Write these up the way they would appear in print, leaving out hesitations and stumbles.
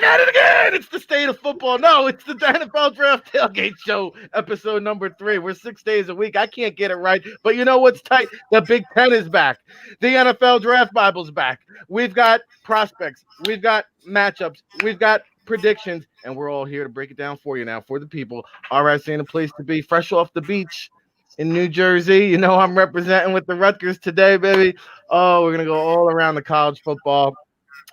at it again. It's the state of football. No, it's the NFL Draft Tailgate Show, episode number 3. We're 6 days a week. I can't get it right. But you know what's tight? The Big Ten is back. The NFL Draft Bible's back. We've got prospects. We've got matchups. We've got predictions. And we're all here to break it down for you now, for the people. RIC in a place to be, fresh off the beach in New Jersey. You know I'm representing with the Rutgers today, baby. Oh, we're going to go all around the college football.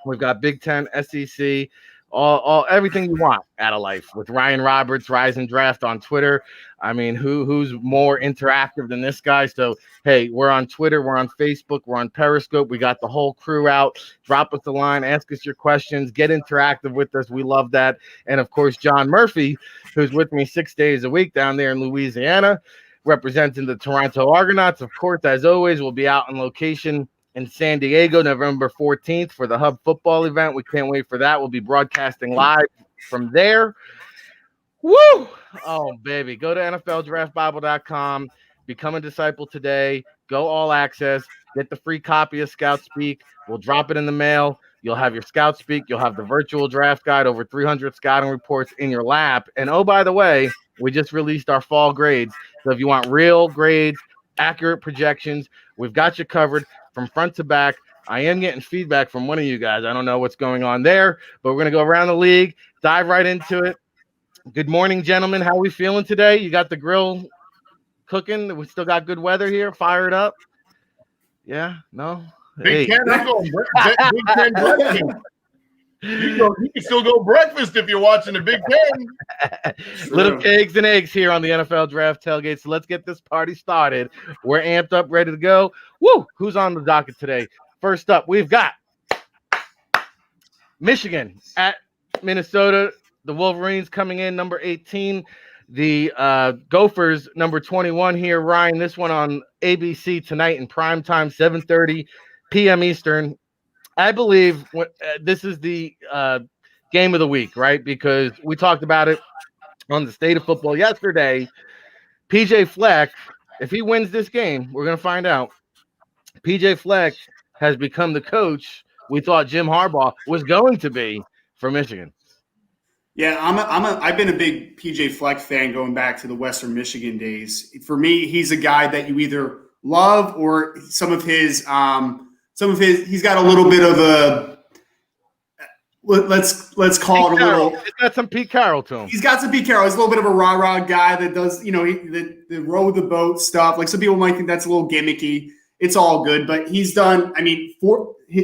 We've got Big Ten, SEC, all everything you want out of life with Ryan Roberts, Rise and Draft on Twitter. I mean, who's more interactive than this guy? So, hey, we're on Twitter, we're on Facebook, we're on Periscope. We got the whole crew out. Drop us a line, ask us your questions, get interactive with us. We love that. And, of course, John Murphy, who's with me 6 days a week down there in Louisiana, representing the Toronto Argonauts. Of course, as always, we'll be out on location in San Diego, November 14th for the Hub football event. We can't wait for that. We'll be broadcasting live from there. Woo! Oh, baby. Go to NFLDraftBible.com. Become a disciple today. Go all access. Get the free copy of Scout Speak. We'll drop it in the mail. You'll have your Scout Speak. You'll have the virtual draft guide, over 300 scouting reports in your lap. And, oh, by the way, we just released our fall grades. So if you want real grades, accurate projections, we've got you covered from front to back. I am getting feedback from one of you guys. I don't know what's going on there, but we're going to go around the league, dive right into it. Good morning, gentlemen. How are we feeling today? You got the grill cooking? We still got good weather here. Fired up? Yeah? No? Big Ten, I'm going Big Ten breakfast. You can still go breakfast if you're watching the Big Ten. Little cakes and eggs here on the NFL Draft Tailgate. So let's get this party started. We're amped up, ready to go. Woo! Who's on the docket today? First up, we've got Michigan at Minnesota. The Wolverines coming in number 18. The Gophers number 21 here. Ryan, this one on ABC tonight in primetime, 7:30 p.m. Eastern. I believe this is the game of the week, right? Because we talked about it on the state of football yesterday. PJ Fleck, if he wins this game, we're going to find out. PJ Fleck has become the coach we thought Jim Harbaugh was going to be for Michigan. Yeah, I've been a big PJ Fleck fan going back to the Western Michigan days. For me, he's a guy that you either love or some of his he's got a little bit of a let's call it a little. He's got some Pete Carroll to him. He's got some Pete Carroll. He's a little bit of a rah-rah guy that does, the row the boat stuff. Like some people might think that's a little gimmicky. It's all good, but he's done. I mean,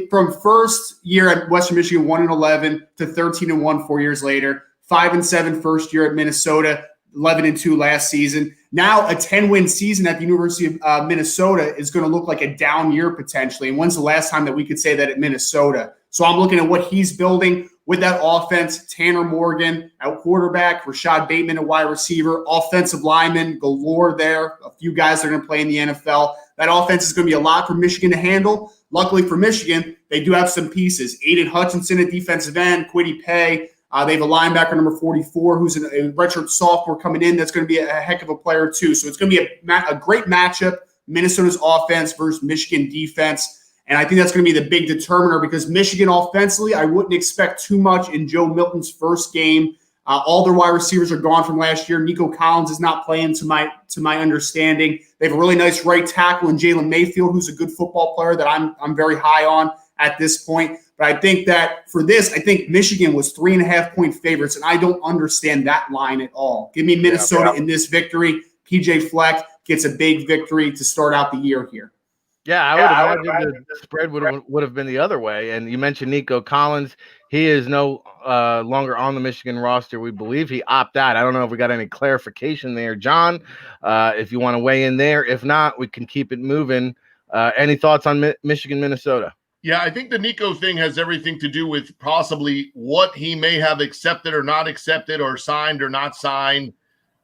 from first year at Western Michigan, 1-11 to 13-1 4 years later, 5-7 first year at Minnesota, 11-2 last season. Now a 10-win season at the University of Minnesota is going to look like a down year potentially. And when's the last time that we could say that at Minnesota? So I'm looking at what he's building with that offense. Tanner Morgan at quarterback, Rashad Bateman at wide receiver, offensive lineman galore there. A few guys that are going to play in the NFL. That offense is going to be a lot for Michigan to handle. Luckily for Michigan, they do have some pieces. Aiden Hutchinson at defensive end, Kwity Paye. They have a linebacker, number 44, who's a redshirt sophomore coming in. That's going to be a heck of a player, too. So it's going to be a great matchup, Minnesota's offense versus Michigan defense. And I think that's going to be the big determiner because Michigan offensively, I wouldn't expect too much in Joe Milton's first game. All their wide receivers are gone from last year. Nico Collins is not playing to my understanding. They have a really nice right tackle in Jalen Mayfield, who's a good football player that I'm very high on at this point. But I think that for this, I think Michigan was 3.5-point favorites, and I don't understand that line at all. Give me Minnesota in this victory. PJ Fleck gets a big victory to start out the year here. Yeah, I would imagine the spread would have been the other way. And you mentioned Nico Collins. He is no longer on the Michigan roster. We believe he opted out. I don't know if we got any clarification there. John, if you want to weigh in there. If not, we can keep it moving. Any thoughts on Michigan, Minnesota? Yeah, I think the Nico thing has everything to do with possibly what he may have accepted or not accepted or signed or not signed,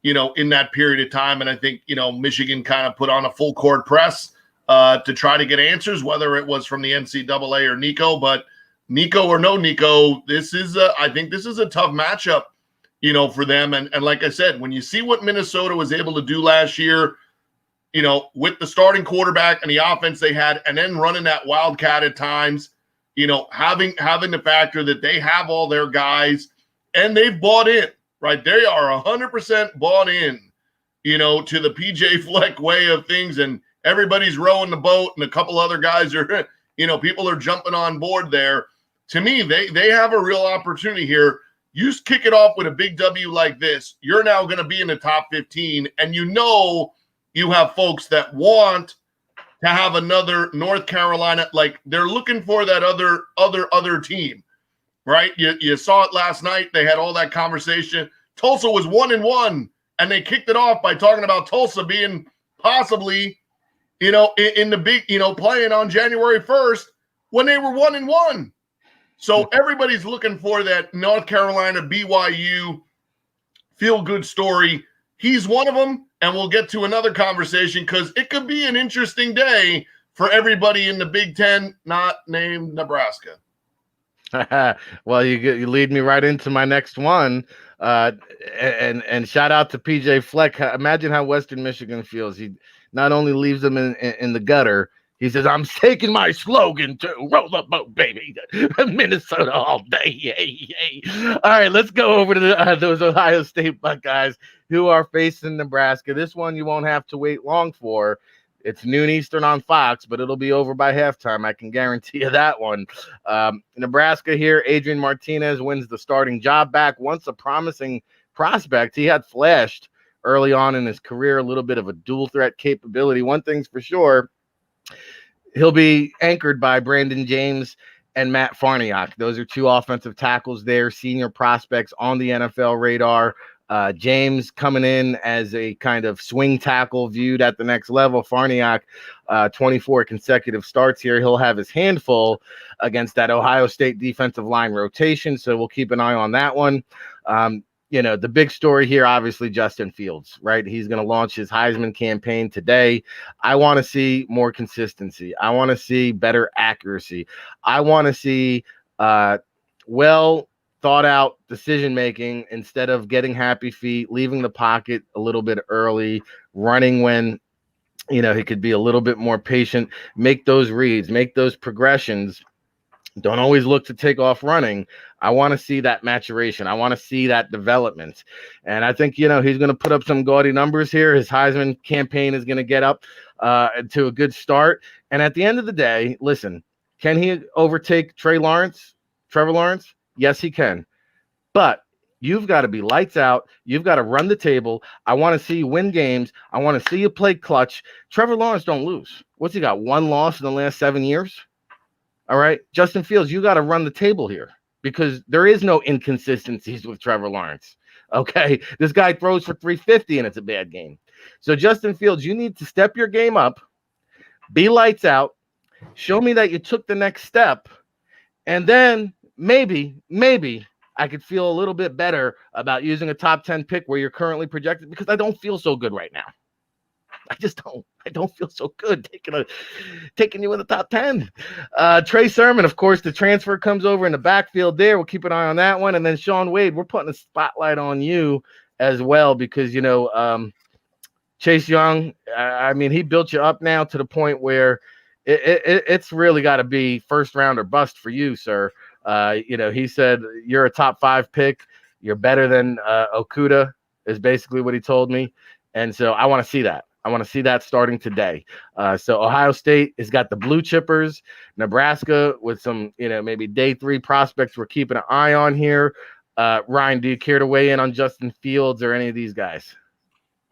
in that period of time. And I think, Michigan kind of put on a full court press to try to get answers, whether it was from the NCAA or Nico. But Nico or no Nico, I think this is a tough matchup, for them. And like I said, when you see what Minnesota was able to do last year, with the starting quarterback and the offense they had, and then running that wildcat at times, having the factor that they have all their guys and they've bought in, right? They are 100% bought in, to the PJ Fleck way of things, and everybody's rowing the boat, and a couple other guys are, people are jumping on board there. To me, they have a real opportunity here. You kick it off with a big W like this, you're now going to be in the top 15, and you have folks that want to have another North Carolina, like they're looking for that other team, right? You saw it last night. They had all that conversation. Tulsa was 1-1, and they kicked it off by talking about Tulsa being possibly, in the big, playing on January 1st when they were 1-1. So everybody's looking for that North Carolina BYU feel-good story. He's one of them, and we'll get to another conversation because it could be an interesting day for everybody in the Big Ten not named Nebraska. Well, you lead me right into my next one. And shout out to PJ Fleck. Imagine how Western Michigan feels. He not only leaves them in the gutter, he says, I'm taking my slogan to roll the boat, baby. Minnesota all day. Yay. All right, let's go over to those Ohio State Buckeyes who are facing Nebraska. This one you won't have to wait long for. It's noon Eastern on Fox, but it'll be over by halftime. I can guarantee you that one. Nebraska here, Adrian Martinez wins the starting job back. Once a promising prospect, he had flashed early on in his career, a little bit of a dual threat capability. One thing's for sure, he'll be anchored by Brandon James and Matt Farniok. Those are two offensive tackles there, senior prospects on the NFL radar. James coming in as a kind of swing tackle viewed at the next level. Farniok, 24 consecutive starts here. He'll have his handful against that Ohio State defensive line rotation, so we'll keep an eye on that one. The big story here, obviously, Justin Fields, right? He's going to launch his Heisman campaign today. I want to see more consistency. I want to see better accuracy. I want to see thought out decision making instead of getting happy feet, leaving the pocket a little bit early, running when he could be a little bit more patient, make those reads, make those progressions. Don't always look to take off running. I want to see that maturation. I want to see that development. And I think, he's going to put up some gaudy numbers here. His Heisman campaign is going to get up to a good start. And at the end of the day, listen, can he overtake Trevor Lawrence? Yes, he can. But you've got to be lights out. You've got to run the table. I want to see you win games. I want to see you play clutch. Trevor Lawrence don't lose. What's he got? One loss in the last 7 years? All right. Justin Fields, you got to run the table here because there is no inconsistencies with Trevor Lawrence. Okay. This guy throws for 350 and it's a bad game. So Justin Fields, you need to step your game up, be lights out, show me that you took the next step, and then maybe I could feel a little bit better about using a top 10 pick where you're currently projected, because I don't feel so good right now. I just don't. I don't feel so good taking you in the top 10. Trey Sermon, of course, the transfer comes over in the backfield there. We'll keep an eye on that one. And then Sean Wade, we're putting a spotlight on you as well because, Chase Young, he built you up now to the point where it's really got to be first round or bust for you, sir. He said you're a top 5 pick. You're better than Okudah is basically what he told me. And so I want to see that. I want to see that starting today. So Ohio State has got the blue chippers, Nebraska with some, maybe day 3 prospects we're keeping an eye on here. Ryan, do you care to weigh in on Justin Fields or any of these guys?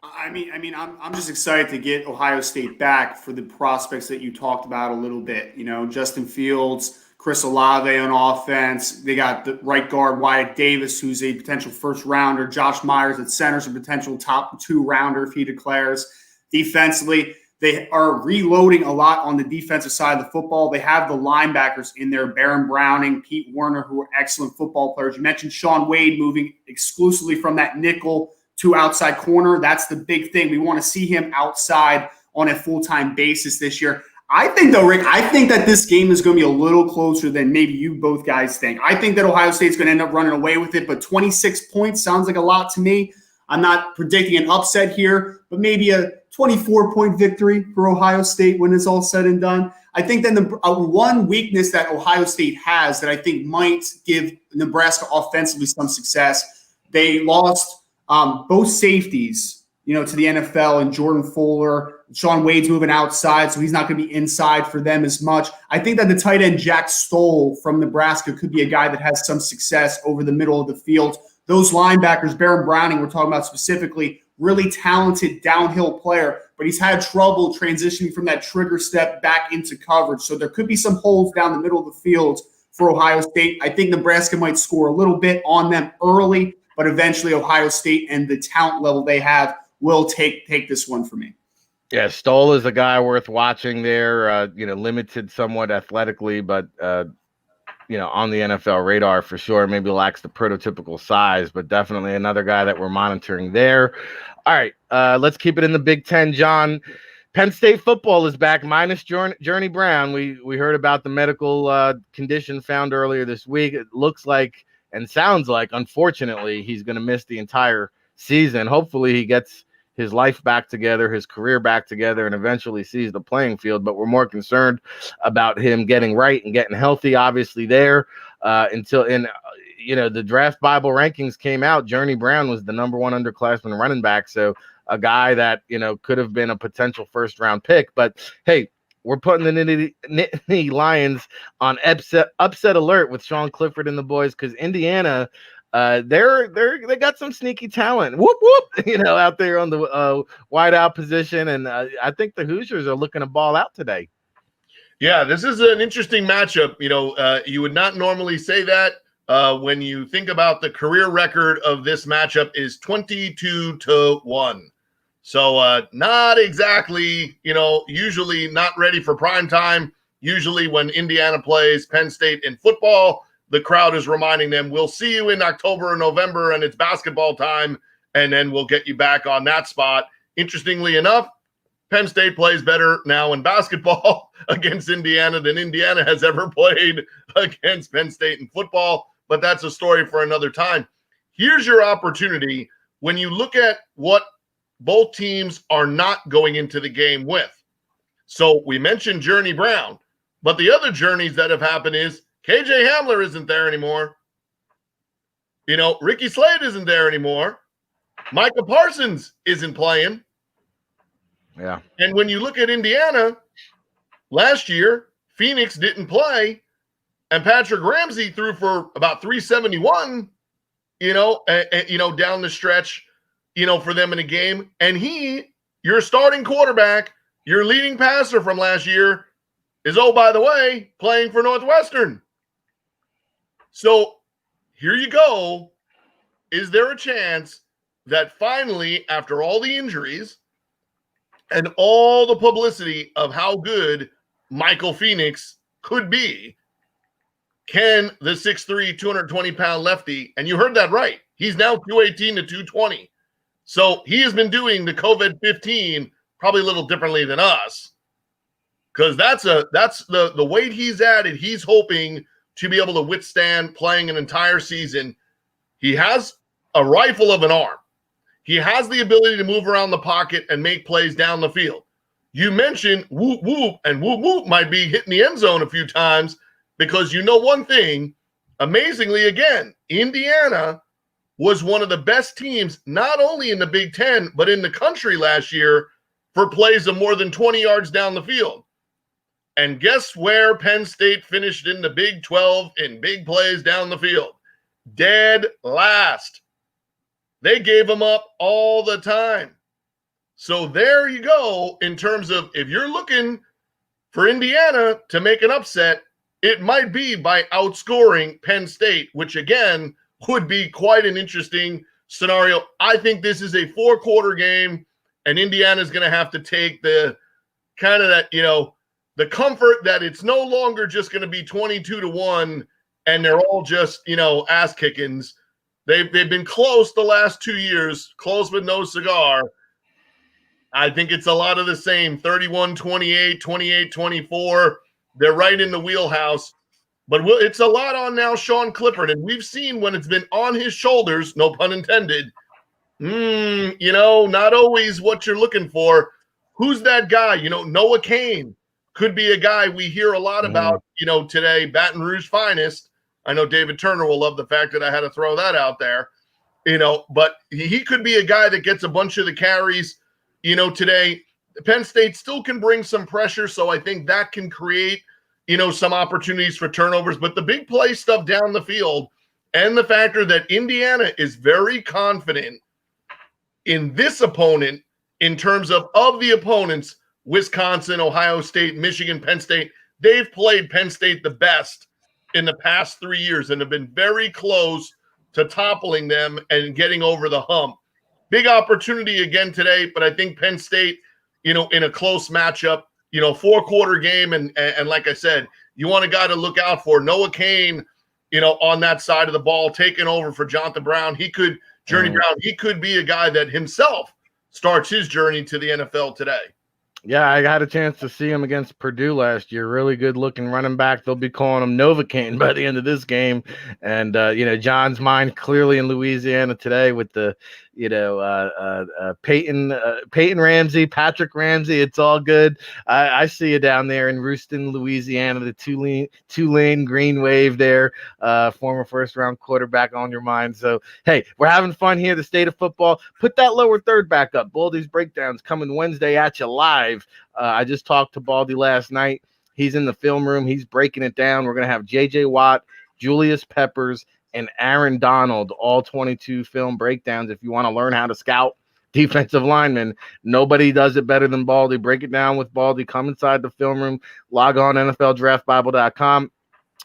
I'm just excited to get Ohio State back for the prospects that you talked about a little bit. Justin Fields, Chris Olave on offense. They got the right guard Wyatt Davis, who's a potential first rounder. Josh Myers at center is a potential top 2 rounder if he declares. Defensively, they are reloading a lot on the defensive side of the football. They have the linebackers in there, Baron Browning, Pete Werner, who are excellent football players. You mentioned Sean Wade moving exclusively from that nickel to outside corner. That's the big thing. We want to see him outside on a full-time basis this year. I think, though, Rick, that this game is going to be a little closer than maybe you both guys think. I think that Ohio State's going to end up running away with it, but 26 points sounds like a lot to me. I'm not predicting an upset here, but maybe a 24-point victory for Ohio State when it's all said and done. I think then the one weakness that Ohio State has that I think might give Nebraska offensively some success, they lost both safeties, to the NFL, and Jordan Fuller. Sean Wade's moving outside, so he's not going to be inside for them as much. I think that the tight end Jack Stoll from Nebraska could be a guy that has some success over the middle of the field. Those linebackers, Baron Browning, we're talking about specifically, really talented downhill player, but he's had trouble transitioning from that trigger step back into coverage. So there could be some holes down the middle of the field for Ohio State. I think Nebraska might score a little bit on them early, but eventually Ohio State and the talent level they have will take this one for me. Yeah, Stoll is a guy worth watching there, limited somewhat athletically, but, on the NFL radar for sure. Maybe lacks the prototypical size, but definitely another guy that we're monitoring there. All right, let's keep it in the Big Ten, John. Penn State football is back, minus Journey Brown. We heard about the medical condition found earlier this week. It looks like and sounds like, unfortunately, he's going to miss the entire season. Hopefully he gets his life back together, his career back together, and eventually sees the playing field. But we're more concerned about him getting right and getting healthy, obviously, there the draft Bible rankings came out. Journey Brown was the number one underclassman running back. So a guy that, could have been a potential first round pick. But hey, we're putting the Nittany Lions on upset alert with Sean Clifford and the boys, because Indiana, they got some sneaky talent. Whoop whoop, out there on the wide out position, and I think the Hoosiers are looking to ball out today. Yeah, this is an interesting matchup. You would not normally say that when you think about the career record of this matchup is 22-1. So not exactly, usually not ready for prime time. Usually when Indiana plays Penn State in football, the crowd is reminding them, we'll see you in October or November, and it's basketball time, and then we'll get you back on that spot. Interestingly enough, Penn State plays better now in basketball against Indiana than Indiana has ever played against Penn State in football, but that's a story for another time. Here's your opportunity when you look at what both teams are not going into the game with. So we mentioned Journey Brown, but the other journeys that have happened is KJ Hamler isn't there anymore. Ricky Slade isn't there anymore. Micah Parsons isn't playing. Yeah. And when you look at Indiana, last year, Phoenix didn't play, and Patrick Ramsey threw for about 371, down the stretch, for them in a game. And your starting quarterback, your leading passer from last year, is, oh, by the way, playing for Northwestern. So here you go. Is there a chance that finally, after all the injuries and all the publicity of how good Michael Phoenix could be, can the 6'3", 220-pound lefty, and you heard that right, he's now 218 to 220. So he has been doing the COVID-15 probably a little differently than us, because that's the weight he's at, and he's hoping to be able to withstand playing an entire season. He has a rifle of an arm. He has the ability to move around the pocket and make plays down the field. You mentioned whoop whoop, and whoop whoop might be hitting the end zone a few times, because one thing, amazingly, again, Indiana was one of the best teams, not only in the Big Ten, but in the country last year for plays of more than 20 yards down the field. And guess where Penn State finished in the Big 12 in big plays down the field? Dead last. They gave them up all the time. So there you go. In terms of, if you're looking for Indiana to make an upset, it might be by outscoring Penn State, which again would be quite an interesting scenario. I think this is a 4-quarter game, and Indiana's going to have to take the kind of that, the comfort that it's no longer just going to be 22-1 and they're all just, ass kickings. They've been close the last 2 years, close with no cigar. I think it's a lot of the same, 31-28, 28-24. They're right in the wheelhouse. But it's a lot on now Sean Clifford, and we've seen when it's been on his shoulders, no pun intended, not always what you're looking for. who's that guy? Noah Kane could be a guy we hear a lot about, today, Baton Rouge finest. I know David Turner will love the fact that I had to throw that out there, but he could be a guy that gets a bunch of the carries, today. Penn State still can bring some pressure, so I think that can create, some opportunities for turnovers. But the big play stuff down the field and the factor that Indiana is very confident in this opponent in terms of the opponents, Wisconsin, Ohio State, Michigan, Penn State, they've played Penn State the best in the past 3 years and have been very close to toppling them and getting over the hump. Big opportunity again today, but I think Penn State, in a close matchup, 4-quarter game. And like I said, you want a guy to look out for. Noah Kane, on that side of the ball, taking over for Jonathan Brown. Brown, he could be a guy that himself starts his journey to the NFL today. Yeah, I had a chance to see him against Purdue last year. Really good looking running back. They'll be calling him Novocaine by the end of this game. And, John's mind clearly in Louisiana today with the, Peyton Ramsey, Patrick Ramsey. It's all good. I see you down there in Rooston, Louisiana, the Tulane Green Wave there, former first-round quarterback on your mind. So, hey, we're having fun here, the state of football. Put that lower third back up. Baldy's Breakdowns coming Wednesday at you live. I just talked to Baldy last night. He's in the film room. He's breaking it down. We're going to have J.J. Watt, Julius Peppers, and Aaron Donald, all 22 film breakdowns. If you want to learn how to scout defensive linemen, nobody does it better than Baldy. Break it down with Baldy. Come inside the film room. Log on NFLDraftBible.com.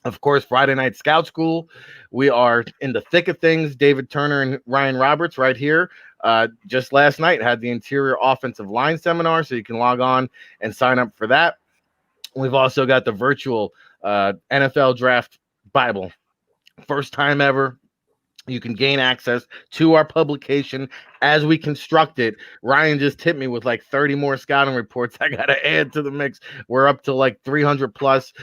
Of course, Friday Night Scout School. We are in the thick of things. David Turner and Ryan Roberts right here. Just last night had the interior offensive line seminar, so you can log on and sign up for that. We've also got the virtual NFL Draft Bible. First time ever. You can gain access to our publication as we construct it. Ryan just hit me with like 30 more scouting reports I got to add to the mix. We're up to like 300 plus.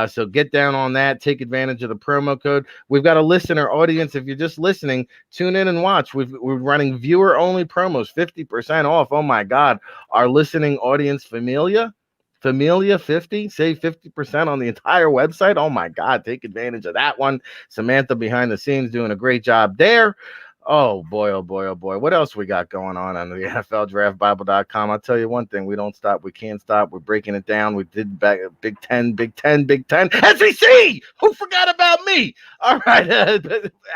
So get down on that. Take advantage of the promo code. We've got a listener audience. If you're just listening, tune in and watch. We're running viewer only promos, 50% off. Oh my God. Our listening audience, Familia 50, save 50% on the entire website. Oh my God, take advantage of that one. Samantha behind the scenes doing a great job there. Oh boy, oh boy, oh boy. What else we got going on the NFLDraftBible.com? I'll tell you one thing. We don't stop. We can't stop. We're breaking it down. We did back Big Ten. SEC! Who forgot about me? All right.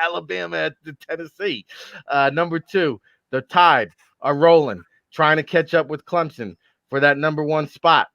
Alabama at the Tennessee. Number 2, the Tide are rolling, trying to catch up with Clemson for that number 1 spot.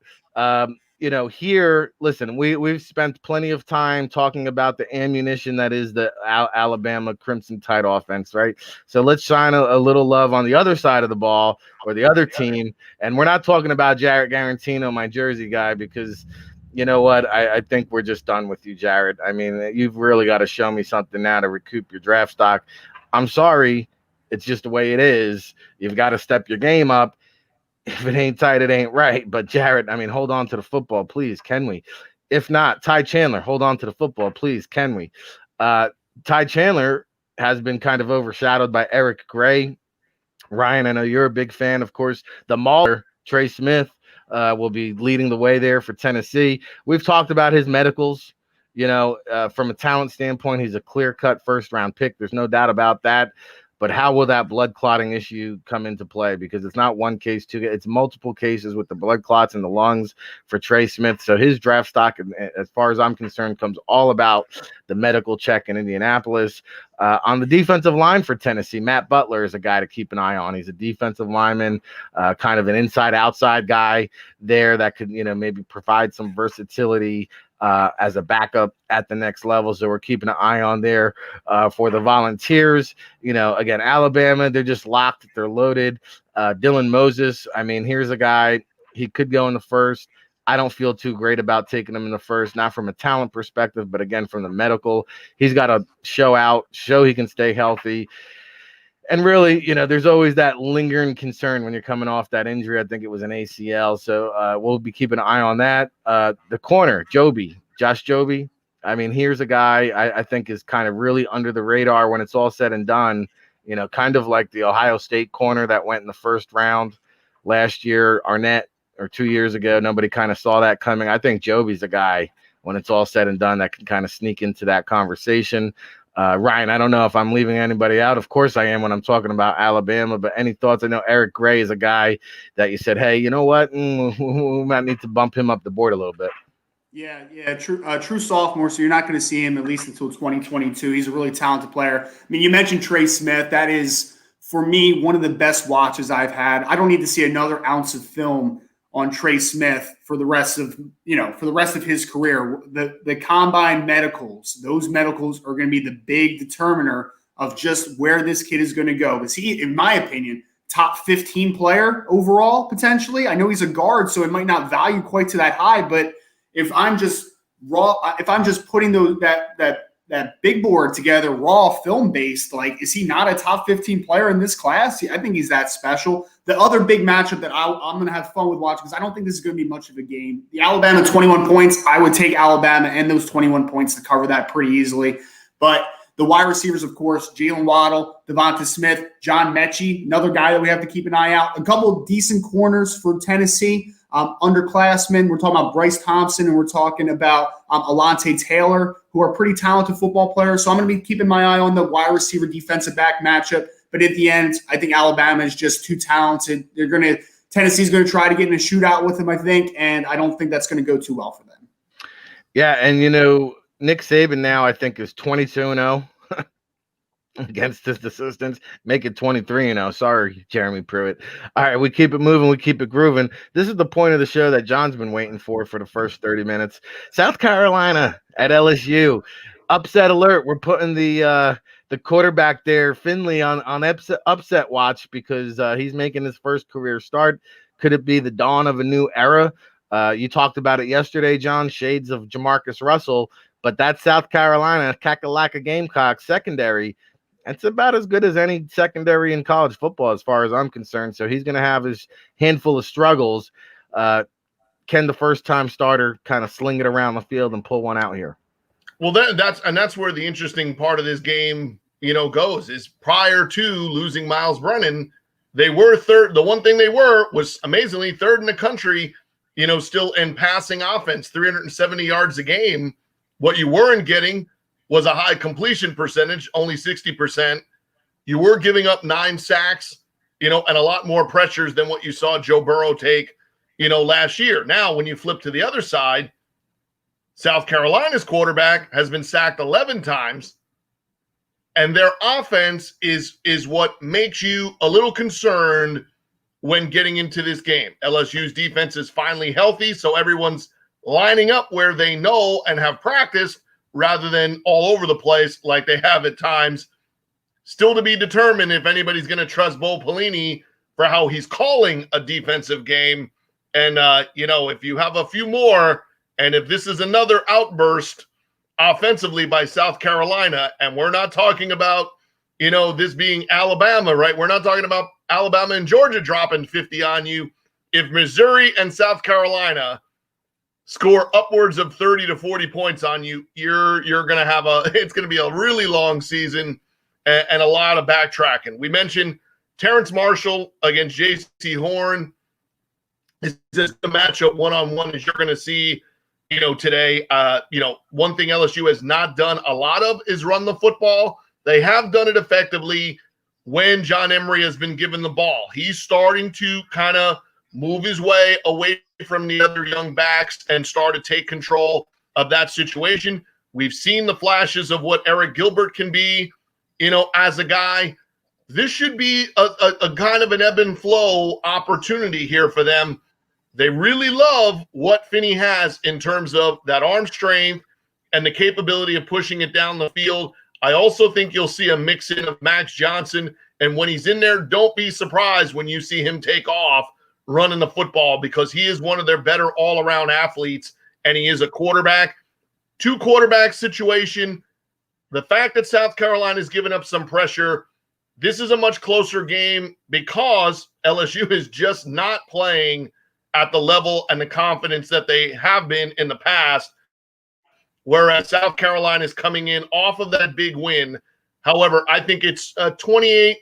Here, listen, we've spent plenty of time talking about the ammunition that is the Alabama Crimson Tide offense, right? So let's shine a little love on the other side of the ball or the other team. And we're not talking about Jarrett Garantino, my Jersey guy, because you know what? I think we're just done with you, Jarrett. I mean, you've really got to show me something now to recoup your draft stock. I'm sorry. It's just the way it is. You've got to step your game up. If it ain't tight, it ain't right. But Jarrett, I mean, hold on to the football, please. Can we? If not, Ty Chandler, hold on to the football, please. Can we? Ty Chandler has been kind of overshadowed by Eric Gray. Ryan, I know you're a big fan. Of course, the Mauler, Trey Smith, will be leading the way there for Tennessee. We've talked about his medicals. From a talent standpoint, he's a clear-cut first-round pick. There's no doubt about that. But how will that blood clotting issue come into play? Because it's not one case, it's multiple cases with the blood clots in the lungs for Trey Smith. So his draft stock, as far as I'm concerned, comes all about the medical check in Indianapolis. On the defensive line for Tennessee, Matt Butler is a guy to keep an eye on. He's a defensive lineman, kind of an inside-outside guy there that could, maybe provide some versatility as a backup at the next level. So we're keeping an eye on there for the Volunteers. Again, Alabama, they're just locked. They're loaded. Dylan Moses, I mean, here's a guy. He could go in the first. I don't feel too great about taking him in the first, not from a talent perspective, but again, from the medical. He's got to show he can stay healthy. And really, there's always that lingering concern when you're coming off that injury. I think it was an ACL. So we'll be keeping an eye on that. The corner, Josh Joby. I mean, here's a guy I think is kind of really under the radar when it's all said and done, kind of like the Ohio State corner that went in the first round last year. Arnett, or 2 years ago. Nobody kind of saw that coming. I think Joby's a guy, when it's all said and done, that can kind of sneak into that conversation. Ryan, I don't know if I'm leaving anybody out. Of course I am when I'm talking about Alabama, but any thoughts? I know Eric Gray is a guy that you said, hey, you know what? We might need to bump him up the board a little bit. Yeah, true sophomore, so you're not going to see him at least until 2022. He's a really talented player. I mean, you mentioned Trey Smith. That is, for me, one of the best watches I've had. I don't need to see another ounce of film on Trey Smith for the rest of his career. The combine medicals, those medicals are going to be the big determiner of just where this kid is going to go. Because he, in my opinion, top 15 player overall, potentially. I know he's a guard, so it might not value quite to that high, but if I'm just putting that big board together, raw film based, like, is he not a top 15 player in this class? I think he's that special. The other big matchup that I'm going to have fun with watching, because I don't think this is going to be much of a game. The Alabama 21 points, I would take Alabama and those 21 points to cover that pretty easily. But the wide receivers, of course, Jalen Waddle, Devonta Smith, John Mechie, another guy that we have to keep an eye out. A couple of decent corners for Tennessee. Underclassmen, we're talking about Bryce Thompson and we're talking about Alante Taylor, who are pretty talented football players. So I'm going to be keeping my eye on the wide receiver defensive back matchup. But at the end, I think Alabama is just too talented. Tennessee's going to try to get in a shootout with them, I think, and I don't think that's going to go too well for them. Yeah, and Nick Saban now I think is 22-0 against his assistants. Make it 23-0. Sorry, Jeremy Pruitt. All right, we keep it moving. We keep it grooving. This is the point of the show that John's been waiting for the first 30 minutes. South Carolina at LSU. Upset alert. We're putting the quarterback there, Finley, on upset watch because he's making his first career start. Could it be the dawn of a new era? You talked about it yesterday, John, shades of Jamarcus Russell, but that South Carolina Kakalaka Gamecock secondary, it's about as good as any secondary in college football as far as I'm concerned. So he's going to have his handful of struggles. Can the first-time starter kind of sling it around the field and pull one out here? Well, that's where the interesting part of this game, goes, is prior to losing Miles Brennan, they were third. The one thing they was amazingly third in the country, still in passing offense, 370 yards a game. What you weren't getting was a high completion percentage, only 60%. You were giving up 9 sacks, and a lot more pressures than what you saw Joe Burrow take, last year. Now, when you flip to the other side, South Carolina's quarterback has been sacked 11 times, and their offense is what makes you a little concerned when getting into this game. LSU's defense is finally healthy, so everyone's lining up where they know and have practiced rather than all over the place like they have at times. Still to be determined if anybody's going to trust Bo Pelini for how he's calling a defensive game. And, if you have a few more, and if this is another outburst offensively by South Carolina, and we're not talking about, this being Alabama, right? We're not talking about Alabama and Georgia dropping 50 on you. If Missouri and South Carolina score upwards of 30 to 40 points on you, you're going to it's going to be a really long season and a lot of backtracking. We mentioned Terrence Marshall against J.C. Horn. Is this the matchup one-on-one as you're going to see, today? One thing LSU has not done a lot of is run the football. They have done it effectively when John Emery has been given the ball. He's starting to kind of move his way away from the other young backs and start to take control of that situation. We've seen the flashes of what Eric Gilbert can be, as a guy. This should be a kind of an ebb and flow opportunity here for them. They really love what Finney has in terms of that arm strength and the capability of pushing it down the field. I also think you'll see a mix-in of Max Johnson, and when he's in there, don't be surprised when you see him take off running the football, because he is one of their better all-around athletes, and he is a quarterback. 2-quarterback situation. The fact that South Carolina has given up some pressure, this is a much closer game because LSU is just not playing at the level and the confidence that they have been in the past, whereas South Carolina is coming in off of that big win. However, I think it's 28.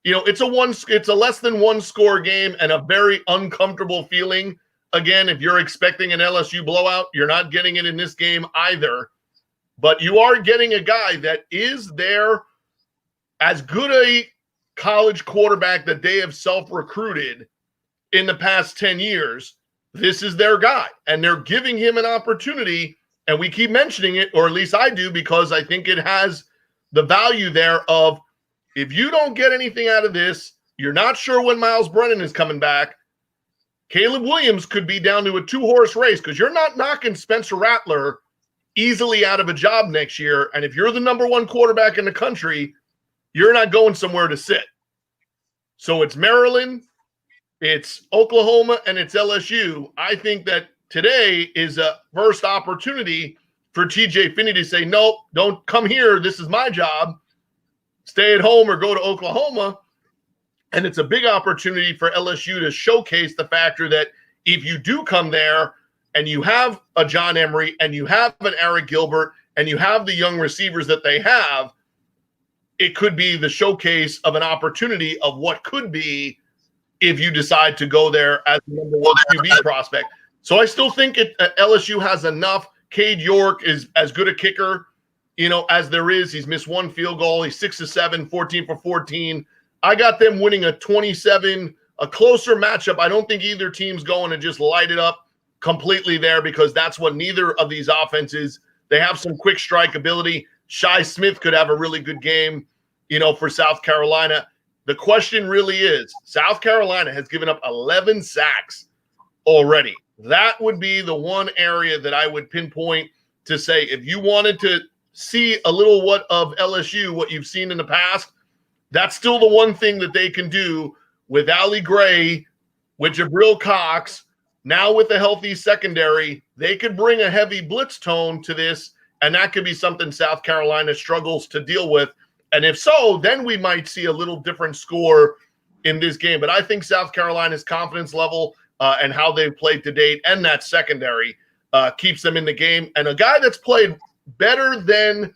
It's a less than 1 score game and a very uncomfortable feeling again, if you're expecting an LSU blowout, you're not getting it in this game either. But you are getting a guy that is there as good a college quarterback that they have self-recruited in the past 10 years. This is their guy, and they're giving him an opportunity, and we keep mentioning it, or at least I do, because I think it has the value there of if you don't get anything out of this, you're not sure when Miles Brennan is coming back, Caleb Williams could be down to a 2-horse race because you're not knocking Spencer Rattler easily out of a job next year. And if you're the number one quarterback in the country, you're not going somewhere to sit. So it's Maryland, it's Oklahoma, and it's LSU. I think that today is a first opportunity for TJ Finney to say, nope, don't come here. This is my job. Stay at home or go to Oklahoma. And it's a big opportunity for LSU to showcase the factor that if you do come there and you have a John Emery and you have an Eric Gilbert and you have the young receivers that they have, it could be the showcase of an opportunity of what could be if you decide to go there as the number one QB prospect. So I still think LSU has enough. Cade York is as good a kicker, as there is. He's missed one field goal. He's 6-7, 14 for 14. I got them winning a 27, a closer matchup. I don't think either team's going to just light it up completely there because that's what neither of these offenses. They have some quick strike ability. Shi Smith could have a really good game, for South Carolina. The question really is, South Carolina has given up 11 sacks already. That would be the one area that I would pinpoint to say, if you wanted to see a little of LSU, what you've seen in the past, that's still the one thing that they can do with Allie Gray, with Jabril Cox, now with a healthy secondary. They could bring a heavy blitz tone to this, and that could be something South Carolina struggles to deal with. And if so, then we might see a little different score in this game. But I think South Carolina's confidence level and how they've played to date and that secondary keeps them in the game. And a guy that's played better than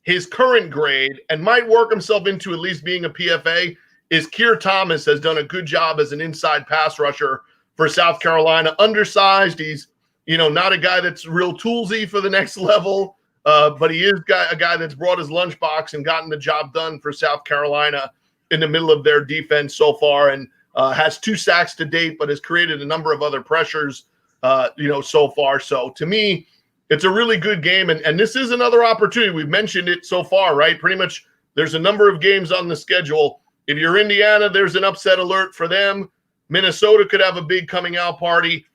his current grade and might work himself into at least being a PFA is Keir Thomas. Has done a good job as an inside pass rusher for South Carolina. Undersized. He's, not a guy that's real toolsy for the next level, but he is a guy that's brought his lunchbox and gotten the job done for South Carolina in the middle of their defense so far, and has 2 sacks to date, but has created a number of other pressures, so far. So to me, it's a really good game, and this is another opportunity. We've mentioned it so far, right? Pretty much there's a number of games on the schedule. If you're Indiana, there's an upset alert for them. Minnesota could have a big coming out party.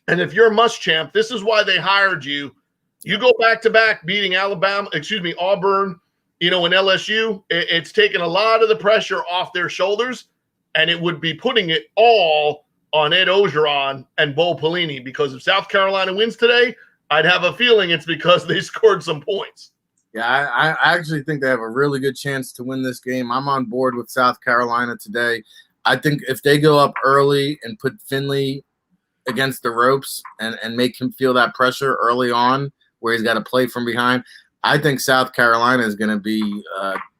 And if you're Muschamp, this is why they hired you. You go back-to-back beating Auburn, and LSU. It's taken a lot of the pressure off their shoulders, and it would be putting it all on Ed Ogeron and Bo Pelini, because if South Carolina wins today, I'd have a feeling it's because they scored some points. Yeah, I actually think they have a really good chance to win this game. I'm on board with South Carolina today. I think if they go up early and put Finley against the ropes and make him feel that pressure early on where he's got to play from behind, I think South Carolina is going to be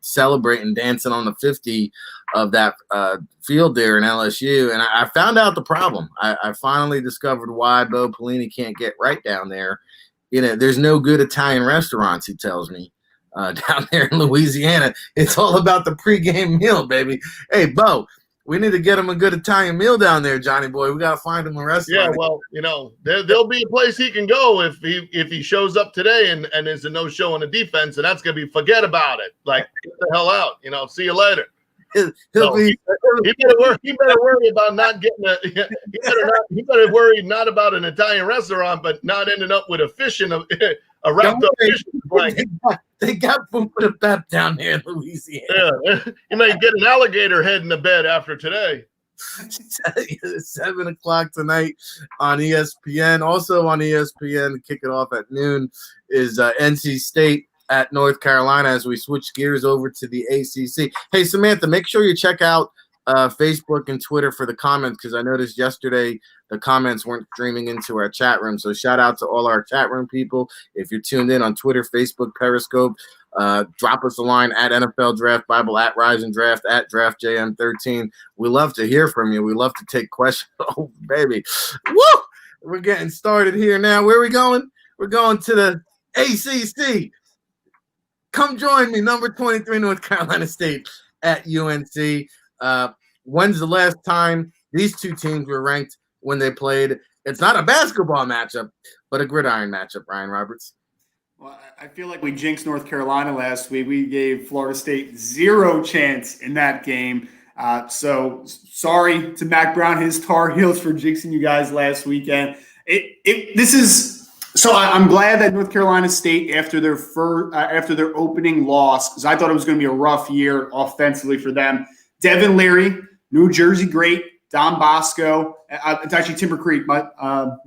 celebrating, dancing on the 50 of that field there in LSU. And I found out the problem. I finally discovered why Bo Pelini can't get right down there. There's no good Italian restaurants, he tells me, down there in Louisiana. It's all about the pregame meal, baby. Hey, Bo, we need to get him a good Italian meal down there, Johnny boy. We got to find him a restaurant. Yeah, well, there'll be a place he can go if he shows up today and is a no-show on the defense, and that's going to be forget about it. Like, get the hell out. See you later. He better worry about not getting he better worry not about an Italian restaurant, but not ending up with a fish in a wrapped up fish blanket. They got food for the pep down there in Louisiana. Yeah, you may get an alligator head in the bed after today. 7 o'clock tonight on ESPN. Also on ESPN, to kick it off at noon, is NC State at North Carolina as we switch gears over to the ACC. Hey, Samantha, make sure you check out Facebook and Twitter for the comments, because I noticed yesterday the comments weren't streaming into our chat room. So shout out to all our chat room people. If you're tuned in on Twitter, Facebook, Periscope, Drop us a line at NFL Draft Bible, at Rise and Draft, at DraftJM13. We love to hear from you. We love to take questions. Oh, baby. Woo! We're getting started here now. Where are we going? We're going to the ACC. Come join me, number 23, North Carolina State at UNC. When's the last time these two teams were ranked when they played? It's not a basketball matchup, but a gridiron matchup, Ryan Roberts. Well, I feel like we jinxed North Carolina last week. We gave Florida State zero chance in that game. So sorry to Mac Brown, his Tar Heels, for jinxing you guys last weekend. I'm glad that North Carolina State, after their opening loss, because I thought it was going to be a rough year offensively for them. Devin Leary, New Jersey great. Don Bosco, it's actually Timber Creek. My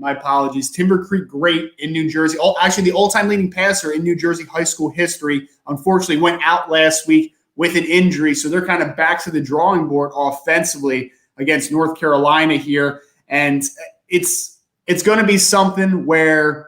apologies. Timber Creek great in New Jersey. Actually, the all-time leading passer in New Jersey high school history, unfortunately went out last week with an injury. So they're kind of back to the drawing board offensively against North Carolina here. And it's going to be something where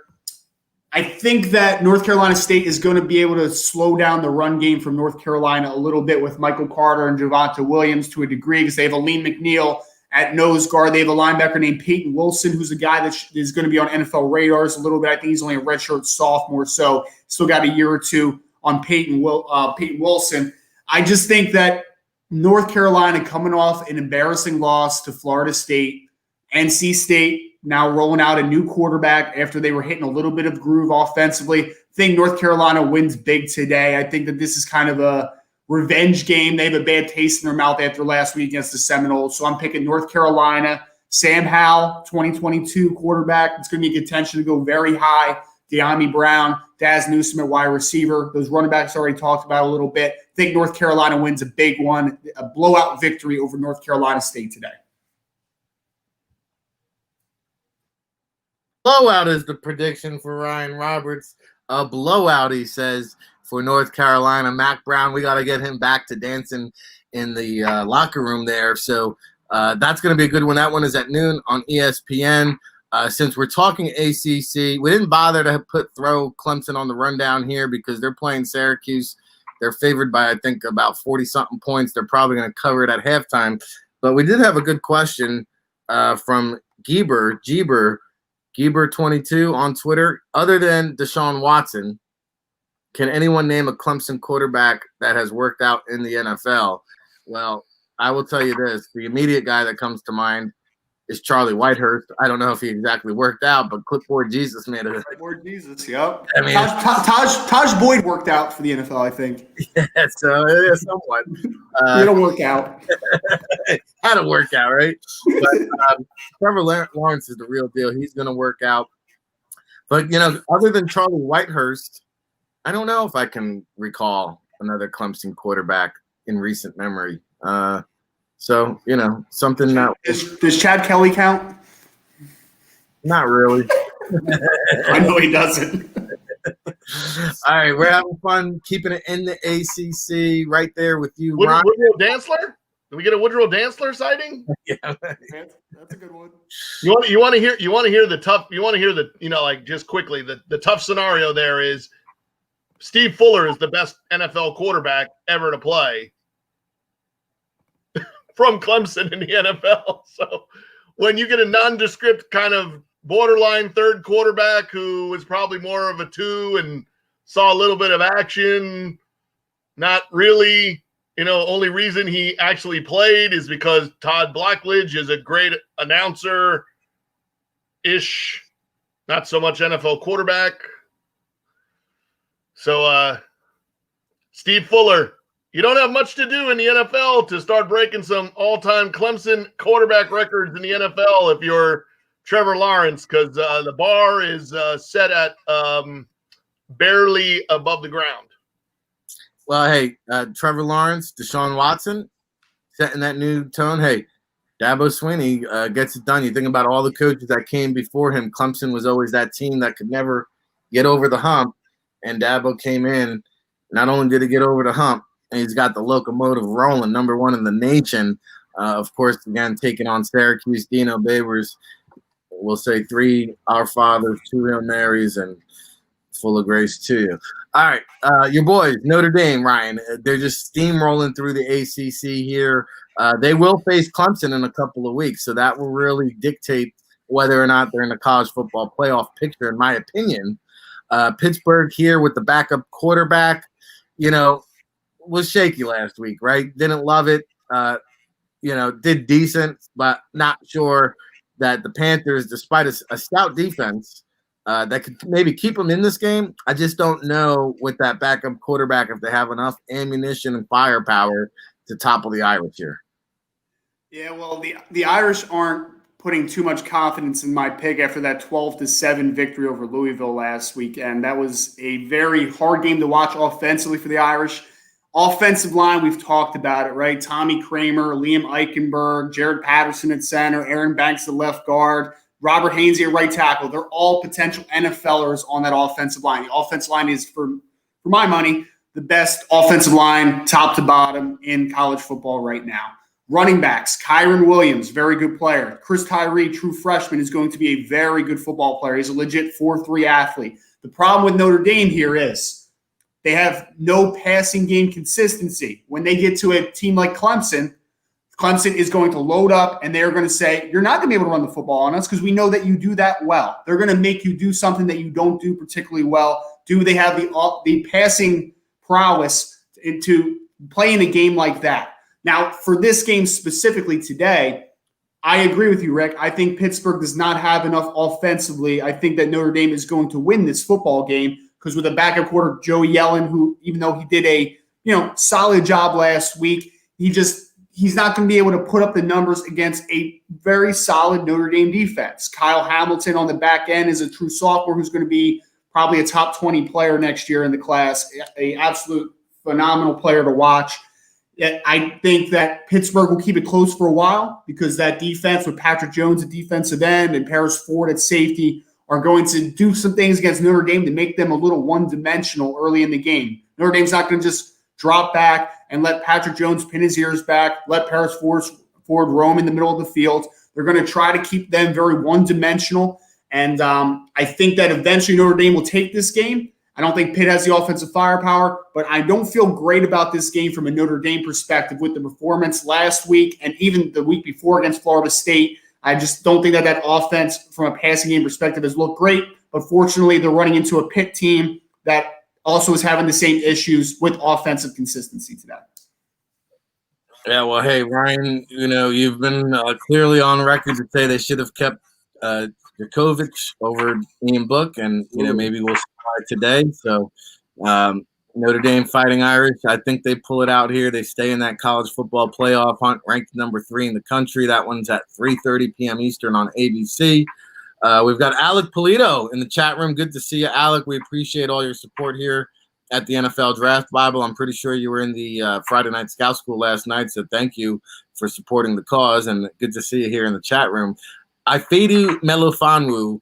I think that North Carolina State is going to be able to slow down the run game from North Carolina a little bit with Michael Carter and Javonte Williams to a degree, because they have Aleem McNeil at nose guard. They have a linebacker named Peyton Wilson, who's a guy that is going to be on NFL radars a little bit. I think he's only a redshirt sophomore, so still got a year or two on Peyton Wilson. I just think that North Carolina, coming off an embarrassing loss to Florida State, NC State now rolling out a new quarterback after they were hitting a little bit of groove offensively. I think North Carolina wins big today. I think that this is kind of a revenge game. They have a bad taste in their mouth after last week against the Seminoles. So I'm picking North Carolina. Sam Howell, 2022 quarterback. It's going to be a contention to go very high. De'Ami Brown, Daz Newsome at wide receiver. Those running backs already talked about a little bit. I think North Carolina wins a big one, a blowout victory over North Carolina State today. Blowout is the prediction for Ryan Roberts. A blowout, he says, for North Carolina. Mac Brown, we got to get him back to dancing in the locker room there. So that's going to be a good one. That one is at noon on ESPN. Since we're talking ACC, we didn't bother to throw Clemson on the rundown here because they're playing Syracuse. They're favored by, I think, about 40-something points. They're probably going to cover it at halftime. But we did have a good question from Geber22 on Twitter. Other than Deshaun Watson, can anyone name a Clemson quarterback that has worked out in the NFL? Well, I will tell you this. The immediate guy that comes to mind is Charlie Whitehurst. I don't know if he exactly worked out, but Clipboard Jesus made it. Clipboard Jesus, yep. I mean, Taj Boyd worked out for the NFL, I think. Yeah, so yeah, somewhat. He don't work out. Had to work out, right? But Trevor Lawrence is the real deal. He's going to work out. But, other than Charlie Whitehurst, I don't know if I can recall another Clemson quarterback in recent memory. So, something that – Does Chad Kelly count? Not really. I know he doesn't. All right, we're having fun keeping it in the ACC right there with you, Ron. Woodrow Dantzler? Did we get a Woodrow Dantzler sighting? Yeah, that's a good one. You want to hear the tough. You want to hear the just quickly the tough scenario there is Steve Fuller is the best NFL quarterback ever to play from Clemson in the NFL. So when you get a nondescript kind of borderline third quarterback who was probably more of a two and saw a little bit of action, not really, only reason he actually played is because Todd Blackledge is a great announcer-ish, not so much NFL quarterback. So Steve Fuller, you don't have much to do in the NFL to start breaking some all-time Clemson quarterback records in the NFL if you're Trevor Lawrence, because the bar is set at barely above the ground. Well, hey, Trevor Lawrence, Deshaun Watson, setting that new tone. Hey, Dabo Swinney gets it done. You think about all the coaches that came before him. Clemson was always that team that could never get over the hump, and Dabo came in. Not only did he get over the hump, and he's got the locomotive rolling, number one in the nation. Of course, again, taking on Syracuse, Dino Babers. We'll say 3 Our Fathers, 2 Hail Marys, and full of grace to you. All right, your boys, Notre Dame, Ryan. They're just steamrolling through the ACC here. They will face Clemson in a couple of weeks, so that will really dictate whether or not they're in the college football playoff picture, in my opinion. Pittsburgh here with the backup quarterback, was shaky last week, right? Didn't love it. Did decent, but not sure that the Panthers, despite a stout defense, that could maybe keep them in this game. I just don't know with that backup quarterback if they have enough ammunition and firepower to topple the Irish here. Yeah, well, the Irish aren't putting too much confidence in my pick after that 12-7 victory over Louisville last weekend. That was a very hard game to watch offensively for the Irish. Offensive line, we've talked about it, right? Tommy Kramer, Liam Eichenberg, Jared Patterson at center, Aaron Banks at left guard, Robert Hainsey at right tackle. They're all potential NFLers on that offensive line. The offensive line is, for my money, the best offensive line, top to bottom, in college football right now. Running backs, Kyron Williams, very good player. Chris Tyree, true freshman, is going to be a very good football player. He's a legit 4-3 athlete. The problem with Notre Dame here is they have no passing game consistency. When they get to a team like Clemson is going to load up and they're going to say, you're not going to be able to run the football on us because we know that you do that well. They're going to make you do something that you don't do particularly well. Do they have the passing prowess to play in a game like that? Now, for this game specifically today, I agree with you, Rick. I think Pittsburgh does not have enough offensively. I think that Notre Dame is going to win this football game because with a backup quarter, Joey Yellen, who, even though he did a solid job last week, he's not going to be able to put up the numbers against a very solid Notre Dame defense. Kyle Hamilton on the back end is a true sophomore who's going to be probably a top 20 player next year in the class, an absolute phenomenal player to watch. I think that Pittsburgh will keep it close for a while because that defense with Patrick Jones at defensive end and Paris Ford at safety are going to do some things against Notre Dame to make them a little one-dimensional early in the game. Notre Dame's not going to just drop back and let Patrick Jones pin his ears back, let Paris Ford roam in the middle of the field. They're going to try to keep them very one-dimensional, and I think that eventually Notre Dame will take this game. I don't think Pitt has the offensive firepower, but I don't feel great about this game from a Notre Dame perspective with the performance last week and even the week before against Florida State. I just don't think that offense from a passing game perspective has looked great, but fortunately they're running into a Pitt team that also is having the same issues with offensive consistency today. Yeah, well, hey, Ryan, you've been clearly on record to say they should have kept Djokovic over Ian Book, and maybe we'll see today. So Notre Dame Fighting Irish, I think they pull it out here. They stay in that college football playoff hunt, ranked number 3 in the country. That one's at 3:30 p.m. Eastern on ABC. We've got Alec Polito in the chat room. Good to see you, Alec. We appreciate all your support here at the NFL Draft Bible. I'm pretty sure you were in the Friday Night Scout School last night, so thank you for supporting the cause, and good to see you here in the chat room. Ifedu Melifonwu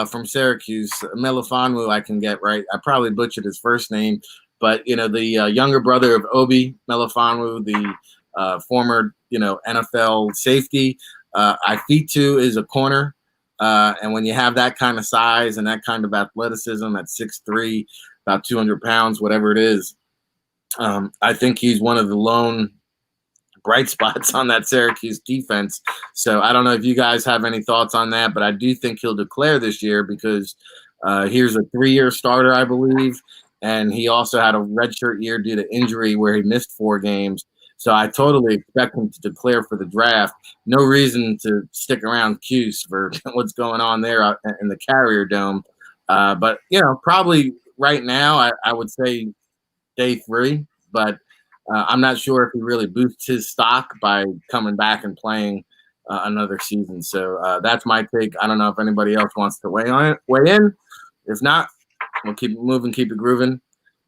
from Syracuse. Melifonwu I can get right. I probably butchered his first name, but the younger brother of Obi Melifonwu, the former NFL safety. Ifeatu is a corner, and when you have that kind of size and that kind of athleticism at 6'3", about 200 pounds, whatever it is, I think he's one of the lone bright spots on that Syracuse defense. So I don't know if you guys have any thoughts on that, but I do think he'll declare this year because here's a 3-year starter, I believe, and he also had a redshirt year due to injury where he missed 4 games. So I totally expect him to declare for the draft. No reason to stick around Cuse for what's going on there in the Carrier Dome. But, probably right now I would say day 3, but I'm not sure if he really boosts his stock by coming back and playing another season. So that's my take. I don't know if anybody else wants to weigh in. If not, we'll keep it moving, keep it grooving.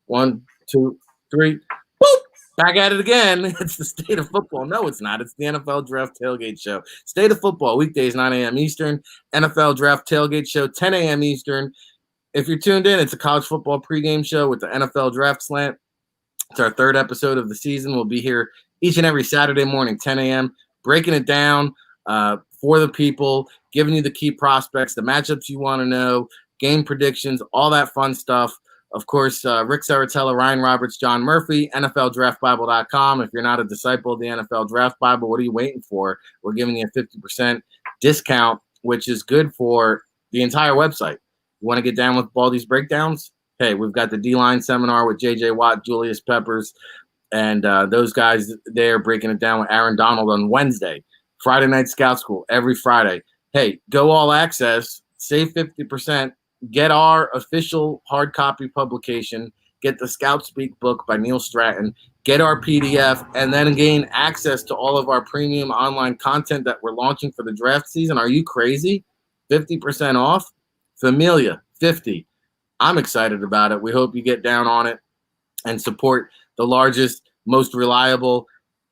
1, 2, 3. Boop! Back at it again. It's the State of Football. No, it's not. It's the NFL Draft Tailgate Show. State of Football, weekdays, 9 a.m. Eastern. NFL Draft Tailgate Show, 10 a.m. Eastern. If you're tuned in, it's a college football pregame show with the NFL Draft Slant. It's our 3rd episode of the season. We'll be here each and every Saturday morning, 10 a.m., breaking it down for the people, giving you the key prospects, the matchups you want to know, game predictions, all that fun stuff. Of course, Rick Serritella, Ryan Roberts, John Murphy, NFLDraftBible.com. If you're not a disciple of the NFL Draft Bible, what are you waiting for? We're giving you a 50% discount, which is good for the entire website. You want to get down with all these breakdowns? Hey, we've got the D-line seminar with J.J. Watt, Julius Peppers, and those guys there breaking it down with Aaron Donald on Wednesday. Friday Night Scout School every Friday. Hey, go all access, save 50%. Get our official hard copy publication, get the Scout Speak book by Neil Stratton, get our PDF, and then gain access to all of our premium online content that we're launching for the draft season. Are you crazy? 50% off? Familia, 50. I'm excited about it. We hope you get down on it and support the largest, most reliable,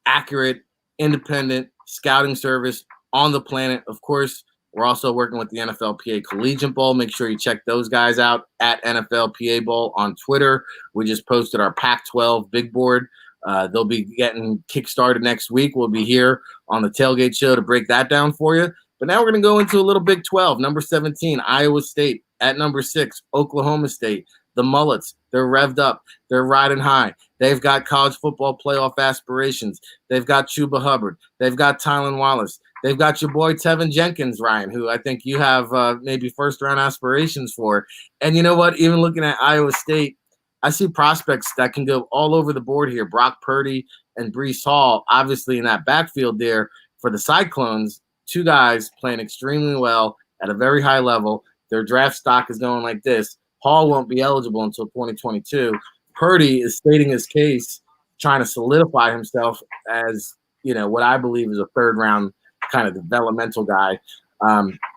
accurate, independent scouting service on the planet. Of course, we're also working with the NFLPA Collegiate Bowl. Make sure you check those guys out at NFLPA Bowl on Twitter. We just posted our Pac-12 big board. They'll be getting kickstarted next week. We'll be here on the Tailgate Show to break that down for you. But now we're going to go into a little Big 12. Number 17, Iowa State. At number 6, Oklahoma State. The Mullets, they're revved up. They're riding high. They've got college football playoff aspirations. They've got Chuba Hubbard. They've got Tylan Wallace. They've got your boy Tevin Jenkins, Ryan, who I think you have maybe first-round aspirations for. And you know what? Even looking at Iowa State, I see prospects that can go all over the board here. Brock Purdy and Breece Hall, obviously in that backfield there for the Cyclones, two guys playing extremely well at a very high level. Their draft stock is going like this. Hall won't be eligible until 2022. Purdy is stating his case, trying to solidify himself as, what I believe is a third-round kind of developmental guy.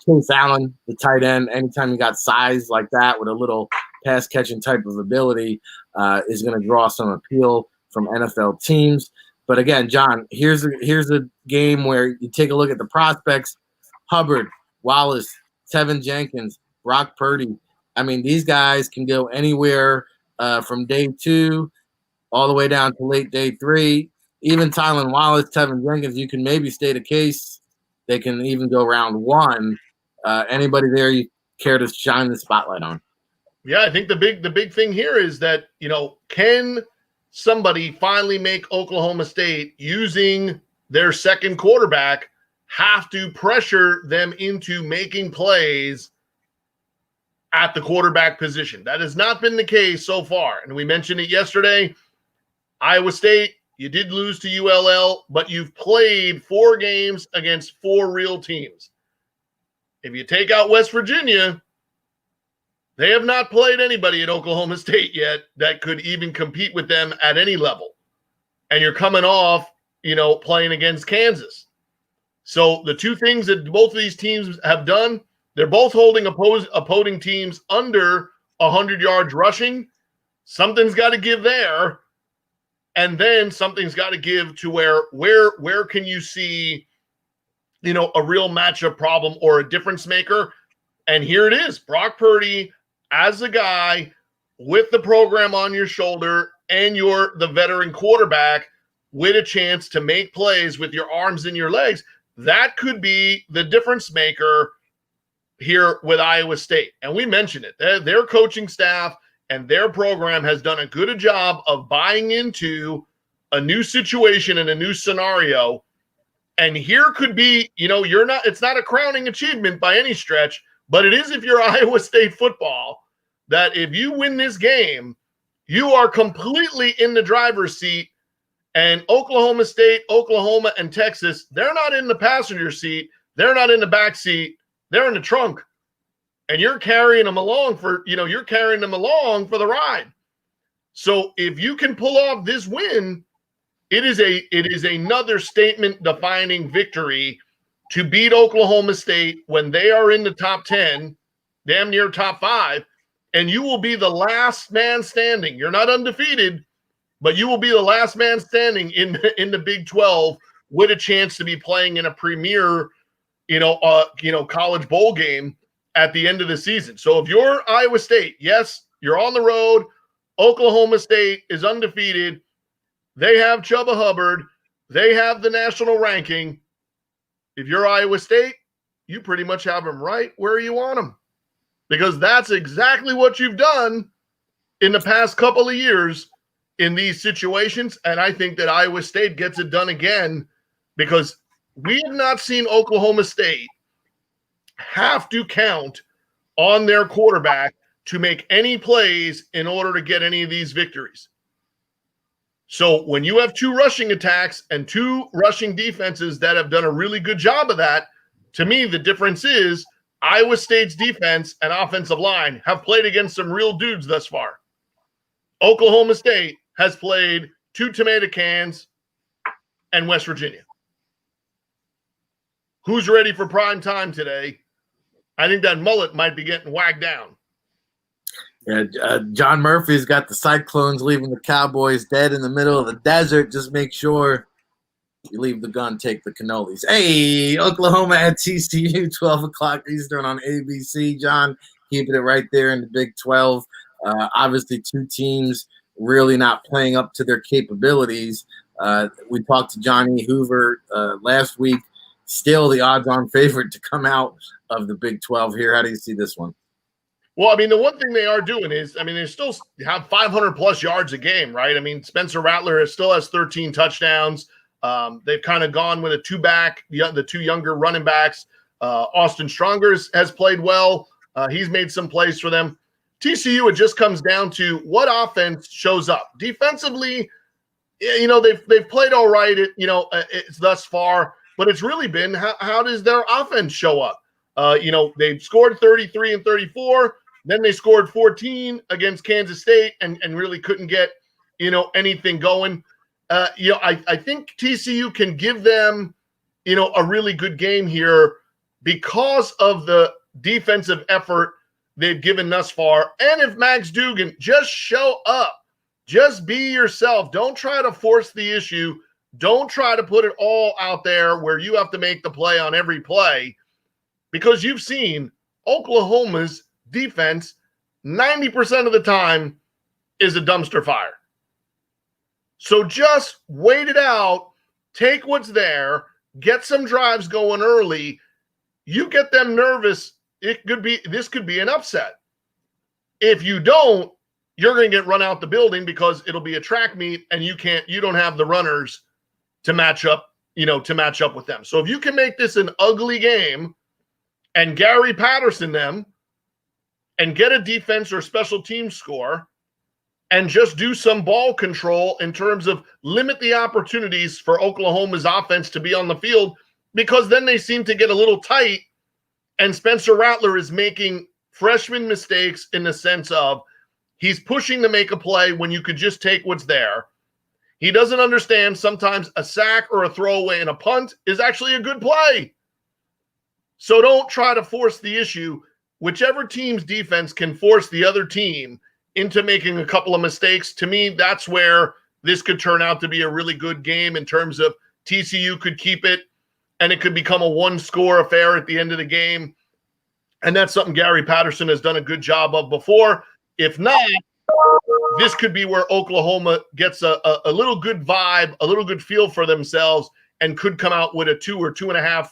Chase Allen, the tight end, anytime you got size like that with a little pass-catching type of ability is going to draw some appeal from NFL teams. But again, John, here's a game where you take a look at the prospects. Hubbard, Wallace, Tevin Jenkins, Brock Purdy. I mean, these guys can go anywhere from day 2 all the way down to late day 3. Even Tylan Wallace, Tevin Jenkins, you can maybe state a case. They can even go round 1. Anybody there you care to shine the spotlight on? Yeah, I think the big thing here is that, can somebody finally make Oklahoma State, using their second quarterback, have to pressure them into making plays at the quarterback position? That has not been the case so far. And we mentioned it yesterday. Iowa State, you did lose to ULL, but you've played 4 games against 4 real teams. If you take out West Virginia, they have not played anybody at Oklahoma State yet that could even compete with them at any level. And you're coming off, playing against Kansas. So the two things that both of these teams have done, they're both holding opposing teams under 100 yards rushing. Something's got to give there. And then something's got to give to where can you see, a real matchup problem or a difference maker? And here it is. Brock Purdy, as a guy with the program on your shoulder and you're the veteran quarterback with a chance to make plays with your arms and your legs, that could be the difference maker here with Iowa State. And we mentioned it. Their coaching staff and their program has done a good job of buying into a new situation and a new scenario. And here could be, it's not a crowning achievement by any stretch, but it is if you're Iowa State football, that if you win this game, you are completely in the driver's seat. And Oklahoma State, Oklahoma, and Texas, they're not in the passenger seat. They're not in the back seat. They're in the trunk. And you're carrying them along for the ride. So if you can pull off this win, it is another statement-defining victory to beat Oklahoma State when they are in the top 10, damn near top 5, and you will be the last man standing. You're not undefeated, but you will be the last man standing in the Big 12 with a chance to be playing in a premier, college bowl game at the end of the season. So if you're Iowa State, yes, you're on the road. Oklahoma State is undefeated. They have Chuba Hubbard. They have the national ranking. If you're Iowa State, you pretty much have them right where you want them, because that's exactly what you've done in the past couple of years in these situations, and I think that Iowa State gets it done again because we have not seen Oklahoma State have to count on their quarterback to make any plays in order to get any of these victories. So when you have two rushing attacks and two rushing defenses that have done a really good job of that, to me, the difference is Iowa State's defense and offensive line have played against some real dudes thus far. Oklahoma State has played two tomato cans and West Virginia. Who's ready for prime time today? I think that mullet might be getting wagged down. Yeah, John Murphy's got the Cyclones leaving the Cowboys dead in the middle of the desert. Just make sure you leave the gun, take the cannolis. Hey, Oklahoma at TCU, 12 o'clock Eastern on ABC. John, keeping it right there in the Big 12. Obviously, two teams really not playing up to their capabilities. We talked to Johnny Hoover last week. Still the odds-on favorite to come out of the Big 12 here. How do you see this one? Well, I mean, the one thing they are doing is, I mean, they still have 500-plus yards a game, right? I mean, Spencer Rattler still has 13 touchdowns. They've kind of gone with a two-back, the two younger running backs. Austin Strongers has played well. He's made some plays for them. TCU, it just comes down to what offense shows up. Defensively, you know, they've played all right, it's thus far, but it's really been how does their offense show up? You know, they've scored 33 and 34. Then they scored 14 against Kansas State and really couldn't get, you know, anything going. You know, I think TCU can give them, you know, a really good game here because of the defensive effort they've given thus far. And if Max Duggan, just show up, just be yourself. Don't try to force the issue. Don't try to put it all out there where you have to make the play on every play, because you've seen Oklahoma's defense 90% of the time is a dumpster fire. So just wait it out, take what's there, get some drives going early. You get them nervous, this could be an upset. If you don't, you're going to get run out the building because it'll be a track meet and you don't have the runners to match up, with them. So if you can make this an ugly game and Gary Patterson them and get a defense or special team score and just do some ball control in terms of limit the opportunities for Oklahoma's offense to be on the field, because then they seem to get a little tight and Spencer Rattler is making freshman mistakes in the sense of he's pushing to make a play when you could just take what's there. He doesn't understand sometimes a sack or a throwaway and a punt is actually a good play. So don't try to force the issue. Whichever team's defense can force the other team into making a couple of mistakes, to me, that's where this could turn out to be a really good game in terms of TCU could keep it and it could become a one-score affair at the end of the game. And that's something Gary Patterson has done a good job of before. If not, this could be where Oklahoma gets a little good vibe, a little good feel for themselves, and could come out with a 2 or 2.5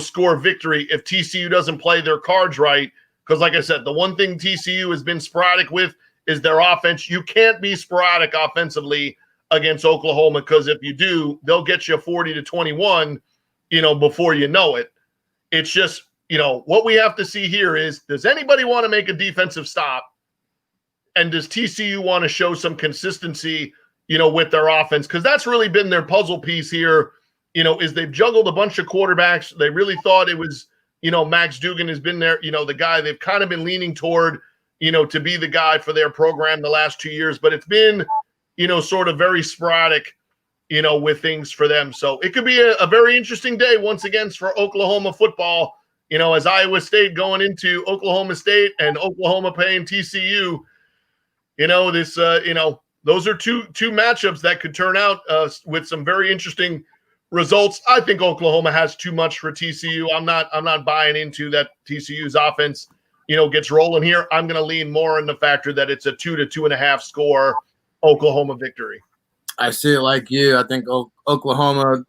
score victory if TCU doesn't play their cards right. Because like I said, the one thing TCU has been sporadic with is their offense. You can't be sporadic offensively against Oklahoma, because if you do, they'll get you 40-21, before you know it. It's just, what we have to see here is, does anybody want to make a defensive stop? And does TCU want to show some consistency, with their offense? Because that's really been their puzzle piece here. Is they've juggled a bunch of quarterbacks. They really thought it was, Max Duggan has been there, the guy they've kind of been leaning toward, to be the guy for their program the last 2 years. But it's been, sort of very sporadic, with things for them. So it could be a very interesting day once again for Oklahoma football, as Iowa State going into Oklahoma State and Oklahoma paying TCU. Those are two matchups that could turn out with some very interesting results. I think Oklahoma has too much for TCU. I'm not buying into that TCU's offense, gets rolling here. I'm going to lean more on the factor that it's a 2 to 2.5 score Oklahoma victory. I see it like you. I think Oklahoma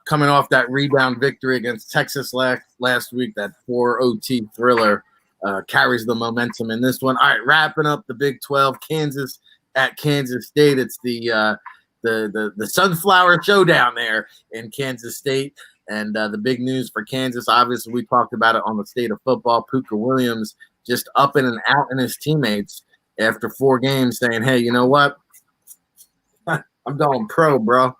coming off that rebound victory against Texas last week, that 4 OT thriller. carries the momentum in this one. All right, wrapping up the Big 12, Kansas at Kansas State. It's the Sunflower Showdown there in Kansas State. And the big news for Kansas, obviously, we talked about it on the State of Football. Puka Williams just up and out in his teammates after 4 games saying, hey, you know what? I'm going pro, bro.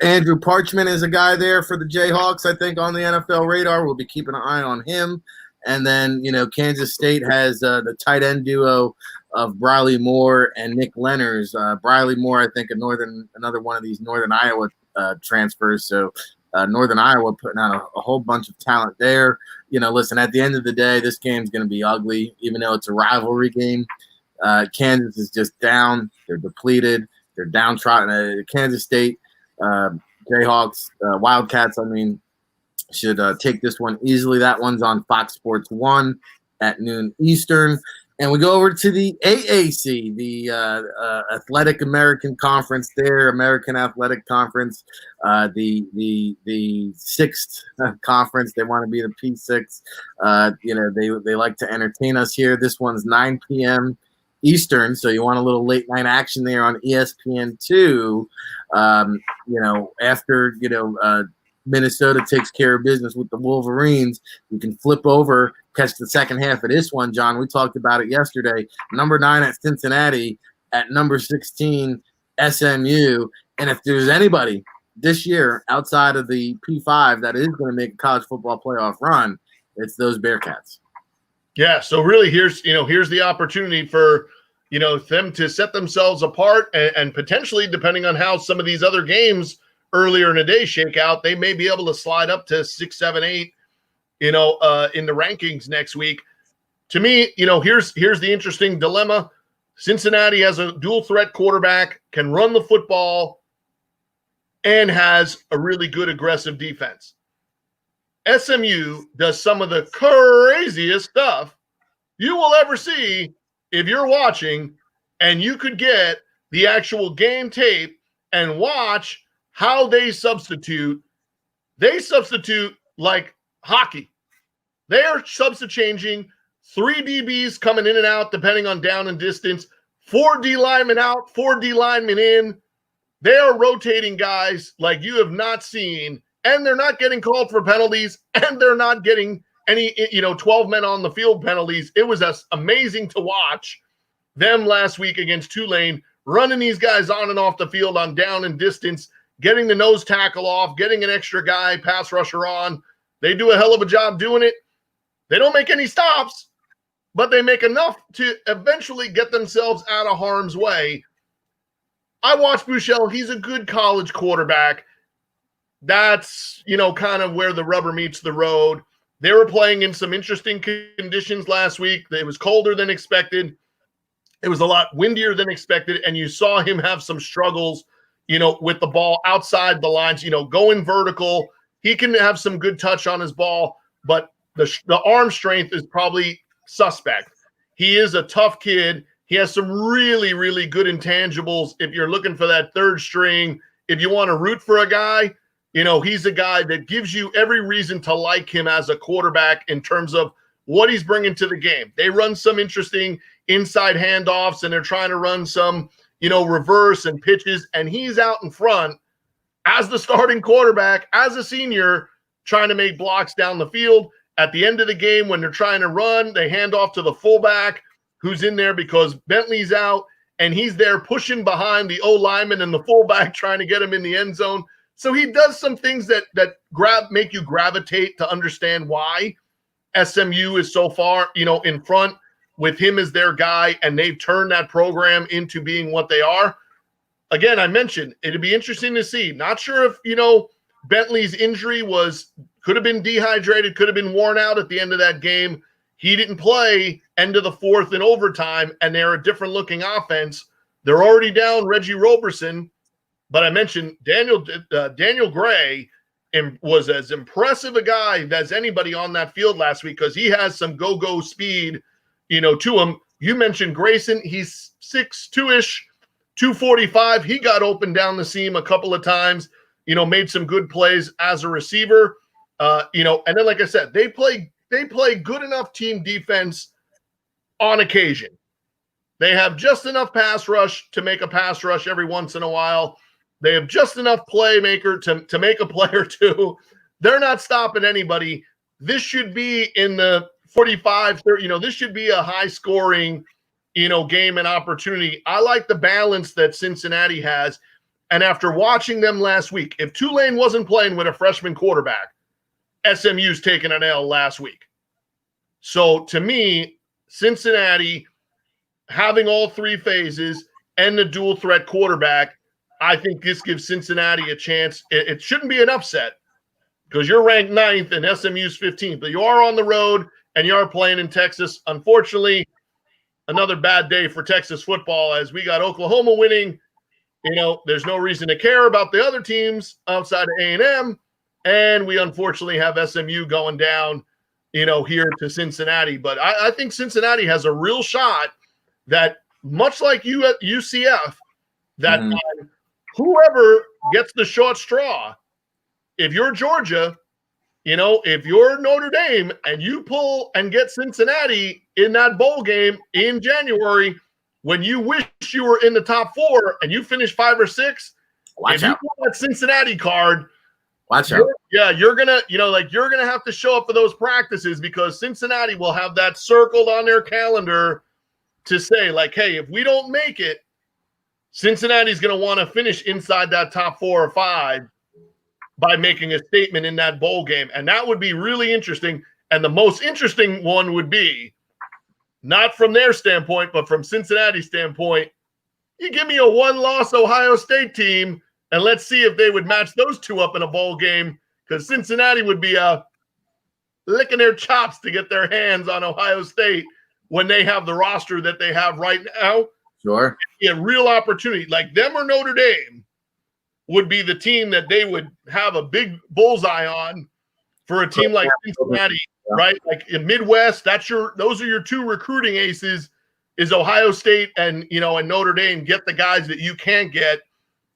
Andrew Parchment is a guy there for the Jayhawks, I think, on the NFL radar. We'll be keeping an eye on him. And then, Kansas State has the tight end duo of Briley Moore and Nick Lenners. Briley Moore, I think, another one of these Northern Iowa transfers. So Northern Iowa putting out a whole bunch of talent there. Listen, at the end of the day, this game's going to be ugly, even though it's a rivalry game. Kansas is just down. They're depleted. They're downtrodden. Kansas State, Jayhawks, Wildcats, should take this one easily. That one's on Fox Sports 1 at noon Eastern. And we go over to the AAC, the Athletic American Conference there, American Athletic Conference, the sixth conference. They want to be the P6. They like to entertain us here. This one's 9 p.m. Eastern, so you want a little late night action there on ESPN2. After Minnesota takes care of business with the Wolverines, you can flip over, catch the second half of this one, John. We talked about it yesterday. Number 9 at Cincinnati, at number 16 SMU. And if there's anybody this year outside of the P5 that is going to make a college football playoff run, it's those Bearcats. Yeah, so really here's the opportunity for them to set themselves apart and potentially, depending on how some of these other games earlier in the day shake out, they may be able to slide up to 6, 7, 8, in the rankings next week. To me, here's the interesting dilemma. Cincinnati has a dual threat quarterback, can run the football, and has a really good aggressive defense. SMU does some of the craziest stuff you will ever see if you're watching, and you could get the actual game tape and watch how they substitute. They substitute like hockey. They are substituting 3 DBs coming in and out depending on down and distance, 4 D linemen out, 4 D linemen in. They are rotating guys like you have not seen. And they're not getting called for penalties, and they're not getting any, 12 men on the field penalties. It was amazing to watch them last week against Tulane, running these guys on and off the field on down and distance, getting the nose tackle off, getting an extra guy, pass rusher on. They do a hell of a job doing it. They don't make any stops, but they make enough to eventually get themselves out of harm's way. I watched Buechele. He's a good college quarterback. That's, kind of where the rubber meets the road. They were playing in some interesting conditions last week. It was colder than expected. It was a lot windier than expected, and you saw him have some struggles, with the ball outside the lines, going vertical. He can have some good touch on his ball, but the arm strength is probably suspect. He is a tough kid. He has some really, really good intangibles. If you're looking for that third string, if you want to root for a guy, he's a guy that gives you every reason to like him as a quarterback in terms of what he's bringing to the game. They run some interesting inside handoffs, and they're trying to run some, reverse and pitches, and he's out in front as the starting quarterback, as a senior, trying to make blocks down the field. At the end of the game, when they're trying to run, they hand off to the fullback who's in there because Bentley's out, and he's there pushing behind the O-lineman and the fullback trying to get him in the end zone. So he does some things that make you gravitate to understand why SMU is so far, in front with him as their guy, and they've turned that program into being what they are. Again, I mentioned it'd be interesting to see. Not sure if, Bentley's injury could have been dehydrated, could have been worn out at the end of that game. He didn't play end of the fourth in overtime, and they're a different looking offense. They're already down Reggie Roberson. But I mentioned Daniel Gray was as impressive a guy as anybody on that field last week because he has some go-go speed, to him. You mentioned Grayson. He's 6'2"-ish, 245. He got open down the seam a couple of times, made some good plays as a receiver. And then, like I said, they play they play good enough team defense on occasion. They have just enough pass rush to make a pass rush every once in a while. They have just enough playmaker to make a play or two. They're not stopping anybody. This should be in the 45, 30, this should be a high scoring, game and opportunity. I like the balance that Cincinnati has. And after watching them last week, if Tulane wasn't playing with a freshman quarterback, SMU's taken an L last week. So to me, Cincinnati having all three phases and the dual threat quarterback, I think this gives Cincinnati a chance. It shouldn't be an upset because you're ranked 9th and SMU's 15th, but you are on the road and you are playing in Texas. Unfortunately, another bad day for Texas football as we got Oklahoma winning. There's no reason to care about the other teams outside of A&M, and we unfortunately have SMU going down, here to Cincinnati. But I think Cincinnati has a real shot that, much like you at UCF, that whoever gets the short straw, if you're Georgia, if you're Notre Dame and you pull and get Cincinnati in that bowl game in January, when you wish you were in the top 4 and you finish 5 or 6, Watch out. You pull that Cincinnati card, Watch out. you're gonna, you're gonna have to show up for those practices because Cincinnati will have that circled on their calendar to say, like, hey, if we don't make it, Cincinnati's gonna want to finish inside that top 4 or 5 by making a statement in that bowl game. And that would be really interesting. And the most interesting one would be, not from their standpoint, but from Cincinnati's standpoint, you give me a 1-loss Ohio State team, and let's see if they would match those two up in a bowl game, because Cincinnati would be licking their chops to get their hands on Ohio State when they have the roster that they have right now. Sure. A real opportunity. Like them or Notre Dame would be the team that they would have a big bullseye on for a team like Cincinnati. Right, like in Midwest, those are your two recruiting aces, is Ohio State and and Notre Dame. Get the guys that you can't get.